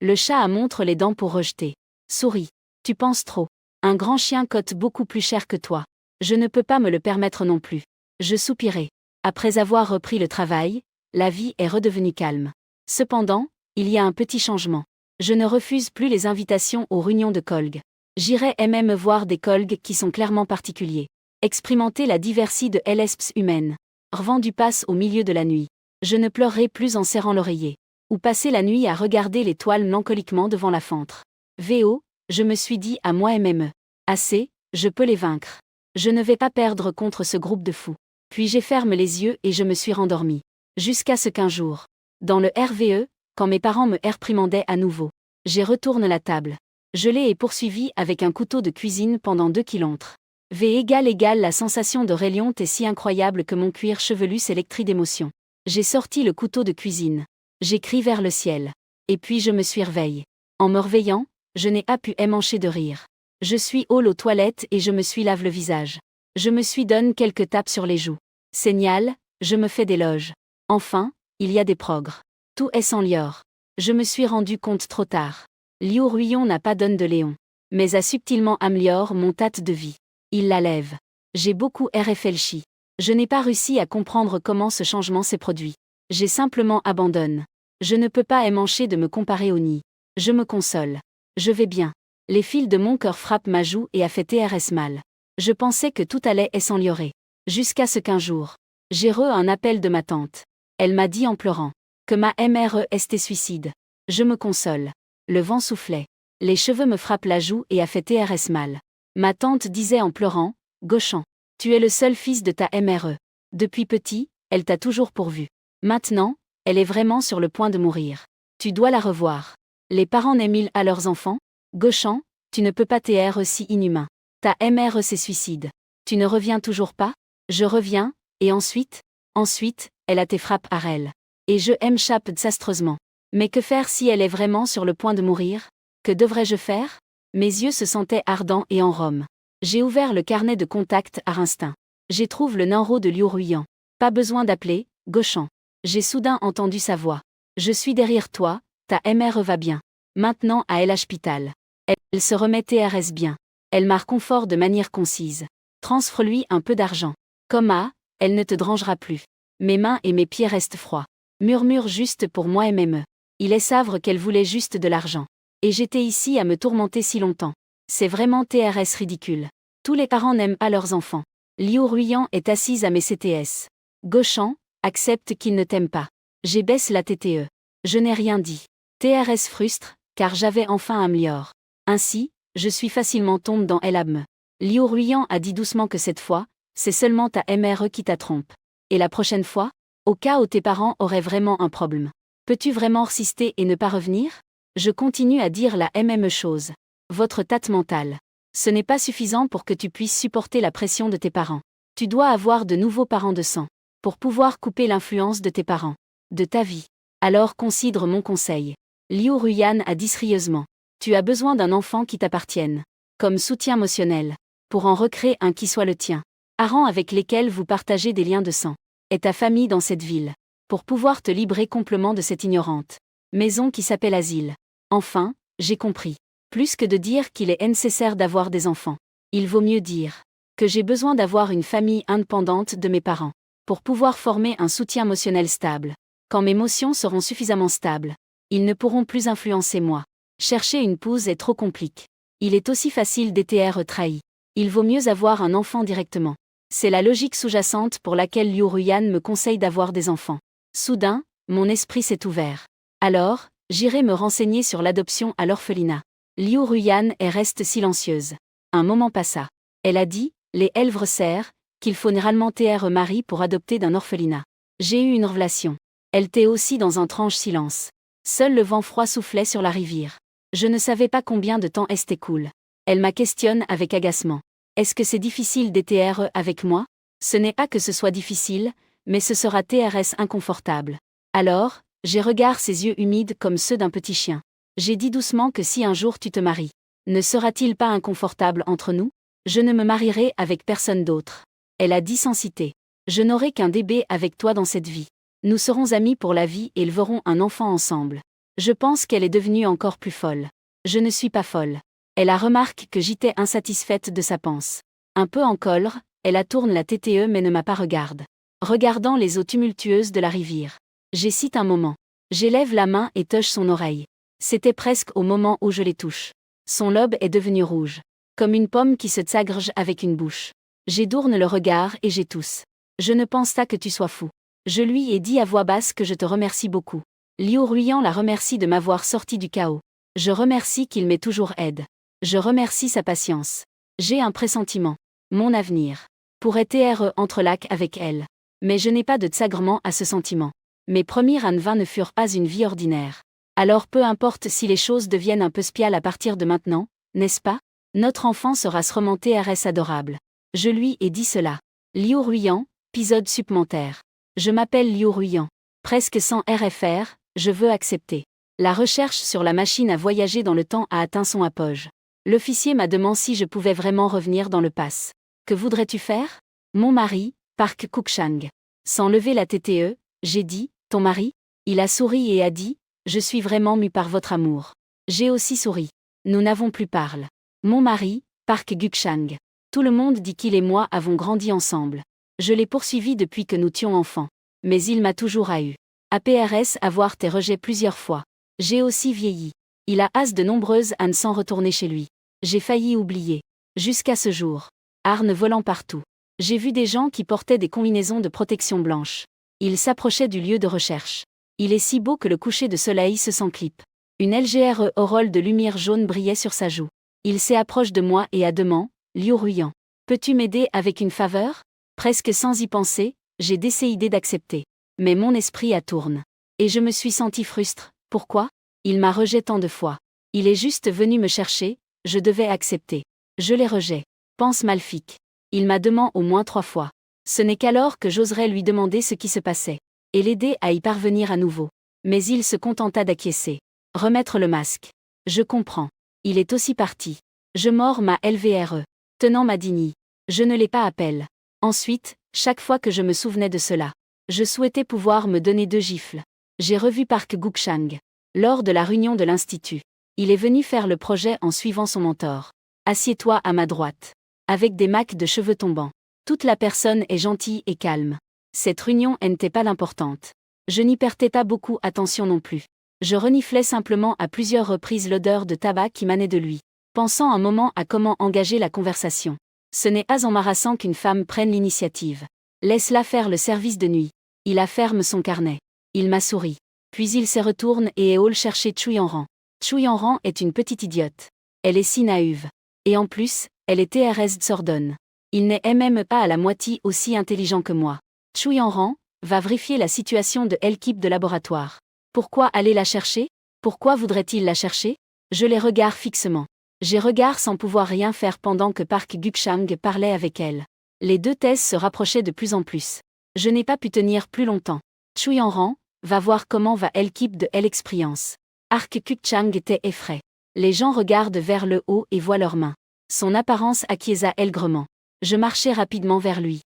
Le chat a montre les dents pour rejeter. Souris. Tu penses trop. Un grand chien coûte beaucoup plus cher que toi. Je ne peux pas me le permettre non plus. Je soupirai. Après avoir repris le travail, la vie est redevenue calme. Cependant, il y a un petit changement. Je ne refuse plus les invitations aux réunions de colgues. J'irai même voir des colgues qui sont clairement particuliers. Expérimenter la diversité de l'espèce humaine. Revend du passe au milieu de la nuit. Je ne pleurerai plus en serrant l'oreiller. Ou passer la nuit à regarder les toiles mélancoliquement devant la fenêtre. VO, je me suis dit à moi-même. Assez, je peux les vaincre. Je ne vais pas perdre contre ce groupe de fous. Puis j'ai fermé les yeux et je me suis rendormi. Jusqu'à ce qu'un jour, dans le RVE, quand mes parents me réprimandaient à nouveau, j'ai retourné la table. Je l'ai poursuivi avec un couteau de cuisine pendant 2 kilomètres. V égale la sensation de rayon est si incroyable que mon cuir chevelu s'électrit d'émotion. J'ai sorti le couteau de cuisine. J'ai crié vers le ciel. Et puis je me suis réveillé. En me réveillant, je n'ai pas pu m'empêcher de rire. Je suis aux toilettes et je me suis lave le visage. Je me suis donné quelques tapes sur les joues. Signal, je me fais d'éloges. Enfin, il y a des progrès. Tout est sans lior. Je me suis rendu compte trop tard. Liu Ruoyang n'a pas donné de Léon. Mais a subtilement amélioré mon tate de vie. Il la lève. J'ai beaucoup réfléchi. Je n'ai pas réussi à comprendre comment ce changement s'est produit. J'ai simplement abandonné. Je ne peux pas m'empêcher de me comparer au nid. Je me console. Je vais bien. Les fils de mon cœur frappent ma joue et a fait TRS mal. Je pensais que tout allait s'améliorer. Jusqu'à ce qu'un jour, j'ai reçu un appel de ma tante. Elle m'a dit en pleurant que ma MRE était suicide. Je me console. Le vent soufflait. Les cheveux me frappent la joue et a fait TRS mal. Ma tante disait en pleurant, Gauchant, tu es le seul fils de ta MRE. Depuis petit, elle t'a toujours pourvu. Maintenant, elle est vraiment sur le point de mourir. Tu dois la revoir. Les parents n'aiment à leurs enfants? Gauchant, tu ne peux pas t'être si inhumain. Ta MRE s'est suicide. Tu ne reviens toujours pas? Je reviens, et ensuite? Ensuite, elle a tes frappes à elle. Et je m'échappe désastreusement. Mais que faire si elle est vraiment sur le point de mourir? Que devrais-je faire? Mes yeux se sentaient ardents et en Rome. J'ai ouvert le carnet de contact à instinct. J'ai trouvé le numéro de Liu Ruyan. Pas besoin d'appeler, Gauchan. J'ai soudain entendu sa voix. Je suis derrière toi, ta mère va bien. Maintenant à l'hôpital. Elle se remet TRS bien. Elle m'a réconfort de manière concise. Transfère-lui un peu d'argent. Comme elle ne te dérangera plus. Mes mains et mes pieds restent froids. Murmure juste pour moi MME. Il est savre qu'elle voulait juste de l'argent. Et j'étais ici à me tourmenter si longtemps. C'est vraiment TRS ridicule. Tous les parents n'aiment pas leurs enfants. Liu Ruyan est assise à mes CTS. Gauchan, accepte qu'il ne t'aime pas. J'ai baissé la TTE. Je n'ai rien dit. TRS frustre, car j'avais enfin un mlior. Ainsi, je suis facilement tombé dans l'abme. Liu Ruyan a dit doucement que cette fois, c'est seulement ta MRE qui t'a trompe. Et la prochaine fois? Au cas où tes parents auraient vraiment un problème. Peux-tu vraiment résister et ne pas revenir? Je continue à dire la même chose. Votre tâte mentale. Ce n'est pas suffisant pour que tu puisses supporter la pression de tes parents. Tu dois avoir de nouveaux parents de sang. Pour pouvoir couper l'influence de tes parents. De ta vie. Alors considère mon conseil. Liu Ruyan a dit sérieusement. Tu as besoin d'un enfant qui t'appartienne. Comme soutien émotionnel. Pour en recréer un qui soit le tien. Parents avec lesquels vous partagez des liens de sang. Et ta famille dans cette ville. Pour pouvoir te libérer complètement de cette ignorante maison qui s'appelle asile. Enfin, j'ai compris. Plus que de dire qu'il est nécessaire d'avoir des enfants. Il vaut mieux dire que j'ai besoin d'avoir une famille indépendante de mes parents. Pour pouvoir former un soutien émotionnel stable. Quand mes émotions seront suffisamment stables, ils ne pourront plus influencer moi. Chercher une épouse est trop compliqué. Il est aussi facile d'être trahi. Il vaut mieux avoir un enfant directement. C'est la logique sous-jacente pour laquelle Liu Ruyan me conseille d'avoir des enfants. Soudain, mon esprit s'est ouvert. Alors, j'irai me renseigner sur l'adoption à l'orphelinat. Liu Ruyan reste silencieuse. Un moment passa. Elle a dit, les elvres serrent, qu'il faut néralement mari pour adopter d'un orphelinat. J'ai eu une révélation. Elle était aussi dans un tranche silence. Seul le vent froid soufflait sur la rivière. Je ne savais pas combien de temps était cool. Elle m'a questionne avec agacement. Est-ce que c'est difficile d'être avec moi? Ce n'est pas que ce soit difficile, mais ce sera TRS inconfortable. Alors, j'ai regardé ses yeux humides comme ceux d'un petit chien. J'ai dit doucement que si un jour tu te maries, ne sera-t-il pas inconfortable entre nous? Je ne me marierai avec personne d'autre. Elle a dit sans citer. Je n'aurai qu'un bébé avec toi dans cette vie. Nous serons amis pour la vie et élèverons un enfant ensemble. Je pense qu'elle est devenue encore plus folle. Je ne suis pas folle. Elle a remarqué que j'étais insatisfaite de sa pensée. Un peu en colère, elle a tourné la TTE mais ne m'a pas regardé. Regardant les eaux tumultueuses de la rivière. J'hésite un moment. J'élève la main et touche son oreille. C'était presque au moment où je les touche. Son lobe est devenu rouge. Comme une pomme qui se tsagre avec une bouche. J'édourne le regard et j'étousse. Je ne pense pas que tu sois fou. Je lui ai dit à voix basse que je te remercie beaucoup. Liu Ruyan la remercie de m'avoir sorti du chaos. Je remercie qu'il m'ait toujours aide. Je remercie sa patience. J'ai un pressentiment. Mon avenir pourrait être entrelac avec elle. Mais je n'ai pas de tsagrement à ce sentiment. Mes premiers années ne furent pas une vie ordinaire. Alors peu importe si les choses deviennent un peu spiales à partir de maintenant, n'est-ce pas? Notre enfant sera sûrement TRS adorable. Je lui ai dit cela. Liu Ruyan, épisode supplémentaire. Je m'appelle Liu Ruyan. Presque sans RFR, je veux accepter. La recherche sur la machine à voyager dans le temps a atteint son apogée. L'officier m'a demandé si je pouvais vraiment revenir dans le pass. Que voudrais-tu faire? Mon mari, Park Kuk-chang. Sans lever la TTE, j'ai dit, ton mari? Il a souri et a dit, je suis vraiment mue par votre amour. J'ai aussi souri. Nous n'avons plus parlé. Mon mari, Park Guk-chang. Tout le monde dit qu'il et moi avons grandi ensemble. Je l'ai poursuivi depuis que nous étions enfants. Mais il m'a toujours eu. APRS avoir été rejet plusieurs fois. J'ai aussi vieilli. Il a as de nombreuses ânes sans retourner chez lui. J'ai failli oublier. Jusqu'à ce jour. Arnes volant partout. J'ai vu des gens qui portaient des combinaisons de protection blanche. Ils s'approchaient du lieu de recherche. Il est si beau que le coucher de soleil se s'enclipe. Une LGRE au rôle de lumière jaune brillait sur sa joue. Il s'approche de moi et a demandé, Liu Ruyan. Peux-tu m'aider avec une faveur? Presque sans y penser, j'ai décidé d'accepter. Mais mon esprit a tourné. Et je me suis senti frustre. Pourquoi? Il m'a rejeté tant de fois. Il est juste venu me chercher, je devais accepter. Je l'ai rejeté. Pense Malfik. Il m'a demandé au moins 3 fois. Ce n'est qu'alors que j'oserais lui demander ce qui se passait. Et l'aider à y parvenir à nouveau. Mais il se contenta d'acquiescer. Remettre le masque. Je comprends. Il est aussi parti. Je mords ma LVRE. Tenant ma dignité. Je ne l'ai pas appelé. Ensuite, chaque fois que je me souvenais de cela, je souhaitais pouvoir me donner 2 gifles. J'ai revu Park Guk-chang. Lors de la réunion de l'Institut. Il est venu faire le projet en suivant son mentor. Assieds-toi à ma droite. Avec des macs de cheveux tombants. Toute la personne est gentille et calme. Cette réunion n'était pas l'importante. Je n'y prêtais pas beaucoup attention non plus. Je reniflais simplement à plusieurs reprises l'odeur de tabac qui manait de lui. Pensant un moment à comment engager la conversation. Ce n'est pas embarrassant qu'une femme prenne l'initiative. Laisse-la faire le service de nuit. Il ferme son carnet. Il m'a souri. Puis il se retourne et est allé chercher Chui Yanran. Chui Yanran est une petite idiote. Elle est si naïve. Et en plus, elle est TRS Tsordon. Il n'est même pas à la moitié aussi intelligent que moi. Chui Yanran va vérifier la situation de l'équipe de laboratoire. Pourquoi aller la chercher? Pourquoi voudrait-il la chercher? Je les regarde fixement. J'ai regard sans pouvoir rien faire pendant que Park Guk-chang parlait avec elle. Les 2 thèses se rapprochaient de plus en plus. Je n'ai pas pu tenir plus longtemps. Chui Yanran va voir comment va l'équipe de l'expérience. Park Guk-chang était effrayé. Les gens regardent vers le haut et voient leurs mains. Son apparence acquiesça aigrement. Je marchai rapidement vers lui.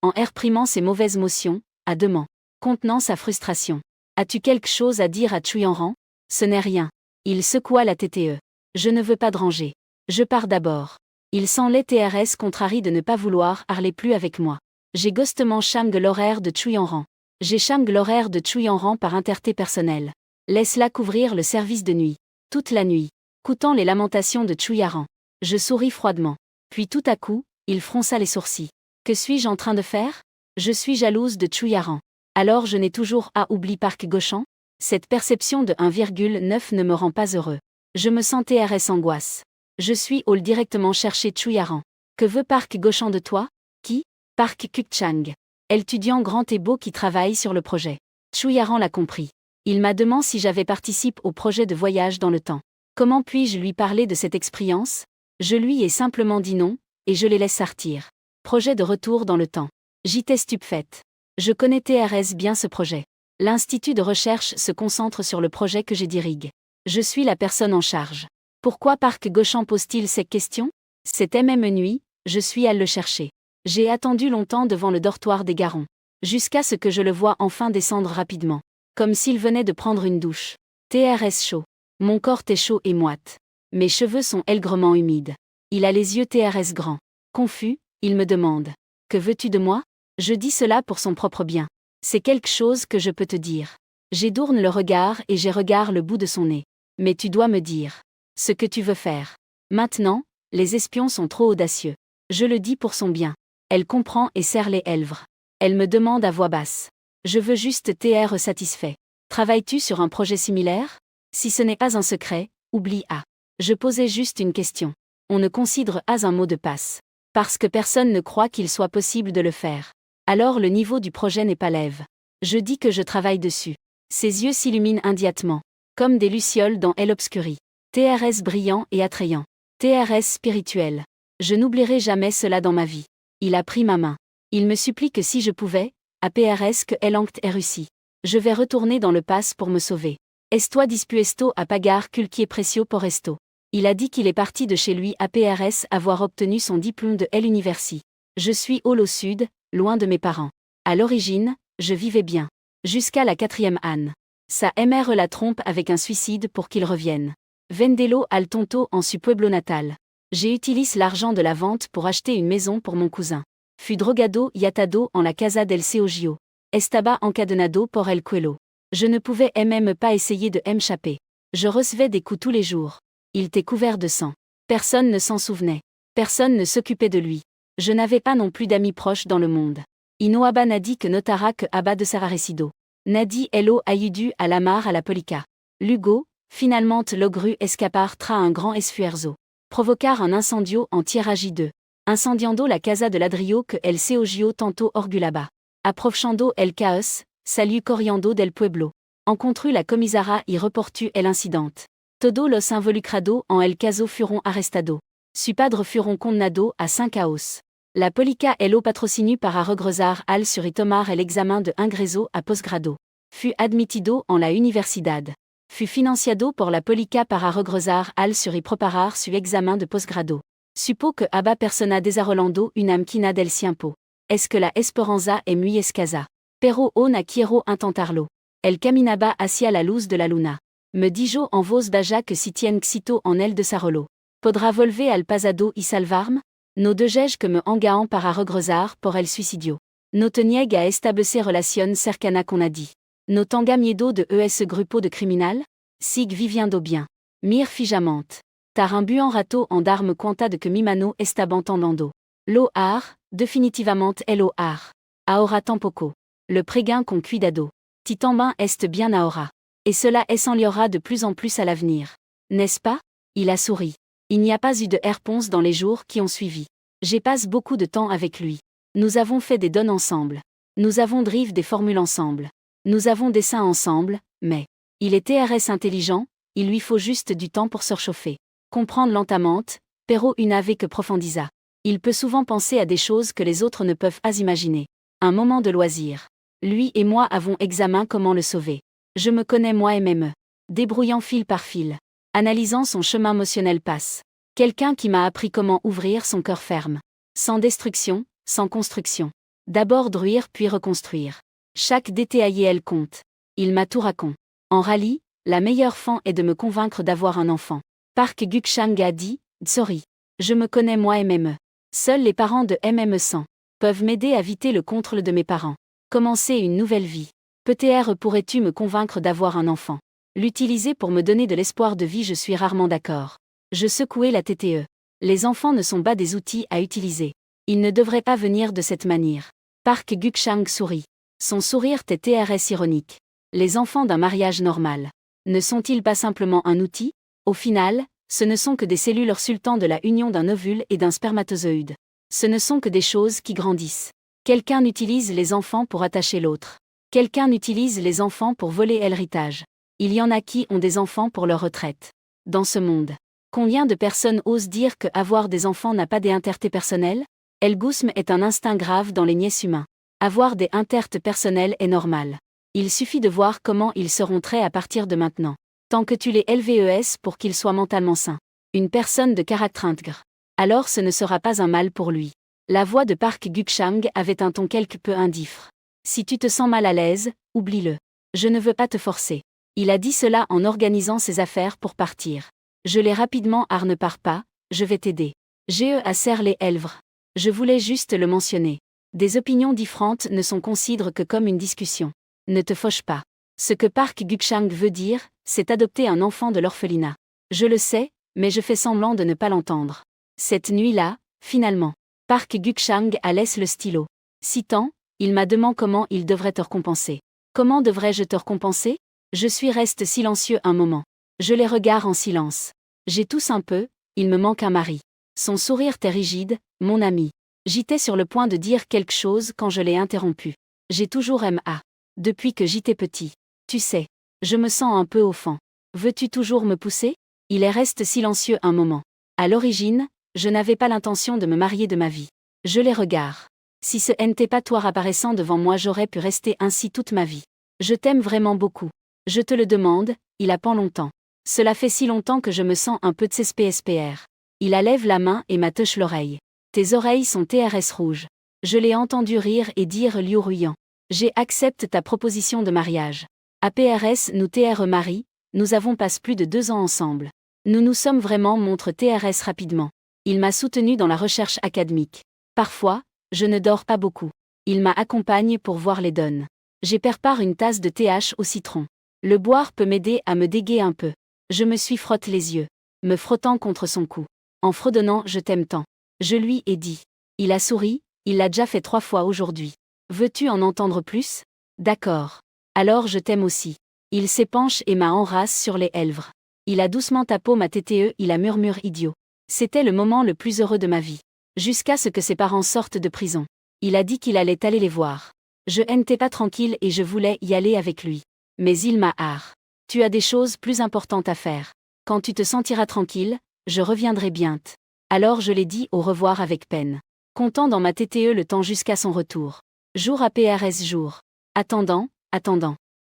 En réprimant ses mauvaises motions, à 2 mains. Contenant sa frustration. As-tu quelque chose à dire à Chui Yanran? Ce n'est rien. Il secoua la tête. Je ne veux pas déranger. Je pars d'abord. Il sent les TRS contrarie de ne pas vouloir parler plus avec moi. J'ai gostement chang l'horaire de Chui Yanran. J'ai chang l'horaire de Chui Yanran par interté personnel. Laisse-la couvrir le service de nuit. Toute la nuit. Coûtant les lamentations de Chui Yanran. Je souris froidement. Puis tout à coup, il fronça les sourcils. Que suis-je en train de faire? Je suis jalouse de Chui Yanran. Alors je n'ai toujours pas oublié Park Gauchan? Cette perception de 1,9 ne me rend pas heureux. Je me sentais RS angoisse. Je suis allé directement chercher Chui Yanran. Que veut Park Gauchan de toi? Qui? Park Guk-chang. L'étudiant grand et beau qui travaille sur le projet. Chui Yanran l'a compris. Il m'a demandé si j'avais participé au projet de voyage dans le temps. Comment puis-je lui parler de cette expérience? Je lui ai simplement dit non, et je les laisse sortir. Projet de retour dans le temps. J'étais stupéfaite. Je connais TRS bien ce projet. L'institut de recherche se concentre sur le projet que je dirige. Je suis la personne en charge. Pourquoi Park Gauchan pose-t-il cette question? C'était même nuit, je suis allée le chercher. J'ai attendu longtemps devant le dortoir des garçons. Jusqu'à ce que je le voie enfin descendre rapidement. Comme s'il venait de prendre une douche. TRS chaud. Mon corps est chaud et moite. Mes cheveux sont aigrement humides. Il a les yeux TRS grands. Confus, il me demande. Que veux-tu de moi? Je dis cela pour son propre bien. C'est quelque chose que je peux te dire. J'édourne le regard et j'ai regard le bout de son nez. Mais tu dois me dire. Ce que tu veux faire. Maintenant, les espions sont trop audacieux. Je le dis pour son bien. Elle comprend et serre les lèvres. Elle me demande à voix basse. Je veux juste t'être satisfait. Travailles-tu sur un projet similaire? Si ce n'est pas un secret, oublie A. Je posais juste une question. On ne considère pas un mot de passe. Parce que personne ne croit qu'il soit possible de le faire. Alors le niveau du projet n'est pas lève. Je dis que je travaille dessus. Ses yeux s'illuminent immédiatement. Comme des lucioles dans l'obscurie. TRS brillant et attrayant. TRS spirituel. Je n'oublierai jamais cela dans ma vie. Il a pris ma main. Il me supplie que si je pouvais, à PRS que Elanct est réussi. Je vais retourner dans le pass pour me sauver. Est-toi dispuesto à pagar culquier precio por esto? Il a dit qu'il est parti de chez lui à PRS avoir obtenu son diplôme de l'université. Je suis au sud, loin de mes parents. À l'origine, je vivais bien. Jusqu'à la 4e Anne. Sa mère la trompe avec un suicide pour qu'il revienne. Vendelo al tonto en su pueblo natal. J'ai utilisé l'argent de la vente pour acheter une maison pour mon cousin. Fut drogado y atado en la casa del Seogio. Estaba encadenado por el cuello. Je ne pouvais même pas essayer de m'échapper. Je recevais des coups tous les jours. Il était couvert de sang. Personne ne s'en souvenait. Personne ne s'occupait de lui. Je n'avais pas non plus d'amis proches dans le monde. Inoaba n'a dit que notara que Abba de Sararesido. Nadi Elo ayudu à la mar à la polica. Lugo, finalement logru escapar tra un grand esfuerzo. Provocar un incendio en tierragi 2. Incendiando la casa de ladrio que el Seogio tanto orgulaba. Aprovechando el caos, salut coriando del pueblo. Encontru la comisara y reportu el incidente. Todo los involucrado en el caso fueron arrestado. Su padre fueron condenado a 5 caos. La Polica LO patrocinue par Arregrezar al sur y tomar el examen de ingreso a posgrado. Fut admitido en la universidad. Fut financiado por la Polica para Arregrezar al sur y preparar su examen de posgrado. Supo que aba persona desarrollando una máquina del tiempo. Es que la esperanza es muy escasa. Pero o na quiero intentarlo. El caminaba hacia la luz de la luna. Me dijo en voz baja que si tien xito en el desarrollo. Podrá volver al pasado y salvarme? No dejej que me engaon para regresar por el suicidio. No te niegue a establecer relación cercana con nadie. No tenga miedo de ese grupo de criminal? Sigue viviendo bien. Mir fijamente. Tar un buen rato en darme cuenta de que mi mano estaba entendando. Lo har, definitivamente lo har. Ahora tampoco. Le prégain con cuidado. Ti tambien est bien ahora. Et cela s'enliera de plus en plus à l'avenir. N'est-ce pas? Il a souri. Il n'y a pas eu de réponse dans les jours qui ont suivi. J'ai passé beaucoup de temps avec lui. Nous avons fait des donnes ensemble. Nous avons drive des formules ensemble. Nous avons dessin ensemble, mais il est TRS intelligent, il lui faut juste du temps pour se réchauffer. Comprendre lentement, pero une ave que profondiza. Il peut souvent penser à des choses que les autres ne peuvent pas imaginer. Un moment de loisir. Lui et moi avons examiné comment le sauver. Je me connais moi-même. Débrouillant fil par fil. Analysant son chemin émotionnel passe. Quelqu'un qui m'a appris comment ouvrir son cœur ferme. Sans destruction, sans construction. D'abord druire puis reconstruire. Chaque détaillé elle compte. Il m'a tout raconté. En rallye, la meilleure fin est de me convaincre d'avoir un enfant. Park Guk-chang a dit, sorry. Je me connais moi-même. Seuls les parents de MM100 peuvent m'aider à éviter le contrôle de mes parents. Commencer une nouvelle vie. Peut-être pourrais-tu me convaincre d'avoir un enfant. L'utiliser pour me donner de l'espoir de vie, je suis rarement d'accord. Je secouai la TTE. Les enfants ne sont pas des outils à utiliser. Ils ne devraient pas venir de cette manière. Park Guk-chang sourit. Son sourire était TRS ironique. Les enfants d'un mariage normal. Ne sont-ils pas simplement un outil? Au final, ce ne sont que des cellules résultant de la union d'un ovule et d'un spermatozoïde. Ce ne sont que des choses qui grandissent. Quelqu'un utilise les enfants pour attacher l'autre. Quelqu'un utilise les enfants pour voler l'héritage. Il y en a qui ont des enfants pour leur retraite. Dans ce monde, combien de personnes osent dire que avoir des enfants n'a pas des intérêts personnels? L'égosme est un instinct grave dans les niais humains. Avoir des intérêts personnels est normal. Il suffit de voir comment ils seront traits à partir de maintenant. Tant que tu les LVES pour qu'ils soient mentalement sains. Une personne de caractère intègre. Alors ce ne sera pas un mal pour lui. La voix de Park Guk-chang avait un ton quelque peu indifférent. Si tu te sens mal à l'aise, oublie-le. Je ne veux pas te forcer. Il a dit cela en organisant ses affaires pour partir. Je l'ai rapidement ar ne pars pas, je vais t'aider. J'ai à serre les lèvres. Je voulais juste le mentionner. Des opinions différentes ne sont considérées que comme une discussion. Ne te fâche pas. Ce que Park Guk-chang veut dire, c'est adopter un enfant de l'orphelinat. Je le sais, mais je fais semblant de ne pas l'entendre. Cette nuit-là, finalement, Park Guk-chang a laissé le stylo. Citant, il m'a demandé comment il devrait te récompenser. Comment devrais-je te récompenser? Je suis reste silencieux un moment. Je les regarde en silence. J'ai tousse un peu, il me manque un mari. Son sourire était rigide, mon ami. J'étais sur le point de dire quelque chose quand je l'ai interrompu. J'ai toujours aimé A. Depuis que j'étais petit. Tu sais, je me sens un peu offend. Veux-tu toujours me pousser? Il est reste silencieux un moment. À l'origine, je n'avais pas l'intention de me marier de ma vie. Je les regarde. Si ce n'était pas toi apparaissant devant moi, j'aurais pu rester ainsi toute ma vie. Je t'aime vraiment beaucoup. Je te le demande, il a pas longtemps. Cela fait si longtemps que je me sens un peu de CSPSPR. Il lève la main et m'a touché l'oreille. Tes oreilles sont TRS rouges. Je l'ai entendu rire et dire Liu Ruyan. J'ai accepté ta proposition de mariage. APRS nous TR marie, nous avons passé plus de 2 ans ensemble. Nous nous sommes vraiment montre TRS rapidement. Il m'a soutenu dans la recherche académique. Parfois, je ne dors pas beaucoup. Il m'a accompagne pour voir les donnes. J'ai prépare une tasse de TH au citron. Le boire peut m'aider à me dégayer un peu. Je me suis frotté les yeux, me frottant contre son cou. En fredonnant je t'aime tant. Je lui ai dit. Il a souri, il l'a déjà fait 3 fois aujourd'hui. Veux-tu en entendre plus? D'accord. Alors je t'aime aussi. Il s'épanche et m'a enrace sur les lèvres. Il a doucement tapé ma TTE, il a murmuré idiot. C'était le moment le plus heureux de ma vie. Jusqu'à ce que ses parents sortent de prison. Il a dit qu'il allait aller les voir. Je n'étais pas tranquille et je voulais y aller avec lui. Mais il m'a har. Tu as des choses plus importantes à faire. Quand tu te sentiras tranquille, je reviendrai bientôt. Alors je l'ai dit au revoir avec peine. Comptant dans ma TTE le temps jusqu'à son retour. Jour APRS jour. Attendant.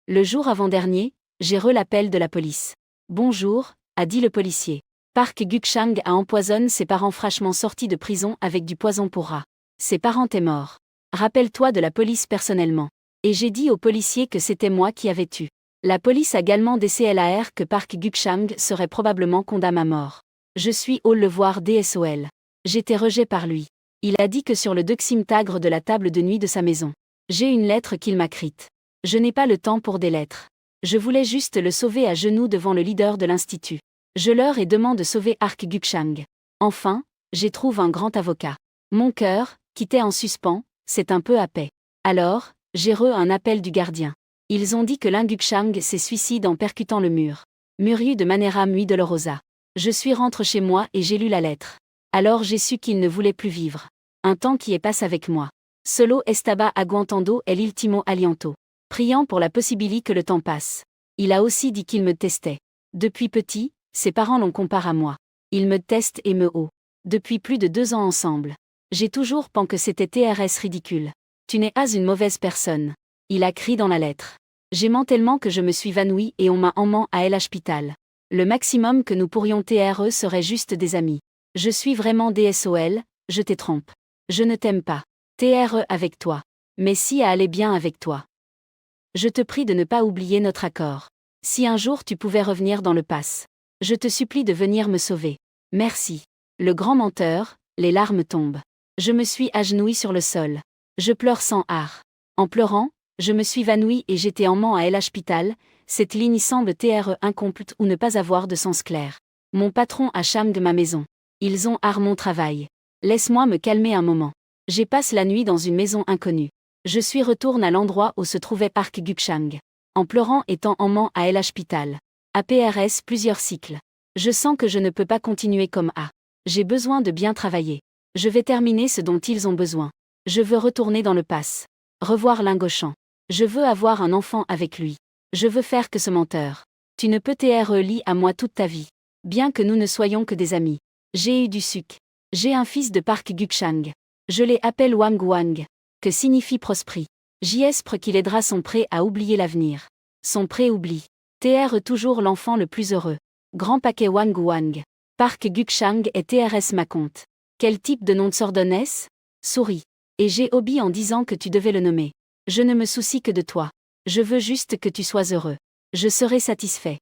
Le jour avant-dernier, j'ai l'appel de la police. Bonjour, a dit le policier. Park Guk-chang a empoisonné ses parents fraîchement sortis de prison avec du poison pour rats. Ses parents étaient morts. Rappelle-toi de la police personnellement. Et j'ai dit au policier que c'était moi qui avais tué. La police a également DCLAR que Park Guk-chang serait probablement condamné à mort. Je suis au le voir DSOL. J'étais rejeté par lui. Il a dit que sur le Duxim Tagre de la table de nuit de sa maison. J'ai une lettre qu'il m'a écrite. Je n'ai pas le temps pour des lettres. Je voulais juste le sauver à genoux devant le leader de l'institut. Je leur ai demandé de sauver Park Guk-chang. Enfin, j'ai trouvé un grand avocat. Mon cœur, qui était en suspens, c'est un peu à paix. Alors, j'ai un appel du gardien. Ils ont dit que Lin Guk-chang s'est suicidé en percutant le mur. Muriu de Manera Mui Dolorosa. Je suis rentré chez moi et j'ai lu la lettre. Alors j'ai su qu'il ne voulait plus vivre. Un temps qui est passé avec moi. Solo estaba aguantando el ultimo aliento. Priant pour la possibilité que le temps passe. Il a aussi dit qu'il me testait. Depuis petit, ses parents l'ont comparé à moi. Il me teste et me haut. Depuis plus de 2 ans ensemble. J'ai toujours pensé que c'était TRS ridicule. Tu n'es pas une mauvaise personne. Il a crié dans la lettre. J'ai menti tellement que je me suis évanouie et on m'a emmené à l'hôpital. Le maximum que nous pourrions TRE serait juste des amis. Je suis vraiment DSOL, je te trompe. Je ne t'aime pas. TRE avec toi. Mais si à aller bien avec toi. Je te prie de ne pas oublier notre accord. Si un jour tu pouvais revenir dans le pass. Je te supplie de venir me sauver. Merci. Le grand menteur, les larmes tombent. Je me suis agenouillée sur le sol. Je pleure sans art. En pleurant, je me suis évanouie et j'étais en ment à l'hôpital. Cette ligne semble TRE incomplète ou ne pas avoir de sens clair. Mon patron a chamé ma maison. Ils ont arrêté mon travail. Laisse-moi me calmer un moment. J'ai passé la nuit dans une maison inconnue. Je suis retourné à l'endroit où se trouvait Park Guk-chang. En pleurant étant en ment à l'hôpital. APRS plusieurs cycles. Je sens que je ne peux pas continuer comme A. J'ai besoin de bien travailler. Je vais terminer ce dont ils ont besoin. Je veux retourner dans le pass. Revoir Lingochan. Je veux avoir un enfant avec lui. Je veux faire que ce menteur. Tu ne peux TRE lier à moi toute ta vie. Bien que nous ne soyons que des amis. J'ai eu du sucre. J'ai un fils de Park Guk-chang. Je l'appelle Wang Wang. Que signifie prosprit. J'espère qu'il aidera son pré à oublier l'avenir. Son pré oublie. TRE toujours l'enfant le plus heureux. Grand paquet Wang Wang. Park Guk-chang et TRS ma compte. Quel type de nom de sordonnesse? Souris. Et j'ai obéi en disant que tu devais le nommer. Je ne me soucie que de toi. Je veux juste que tu sois heureux. Je serai satisfait.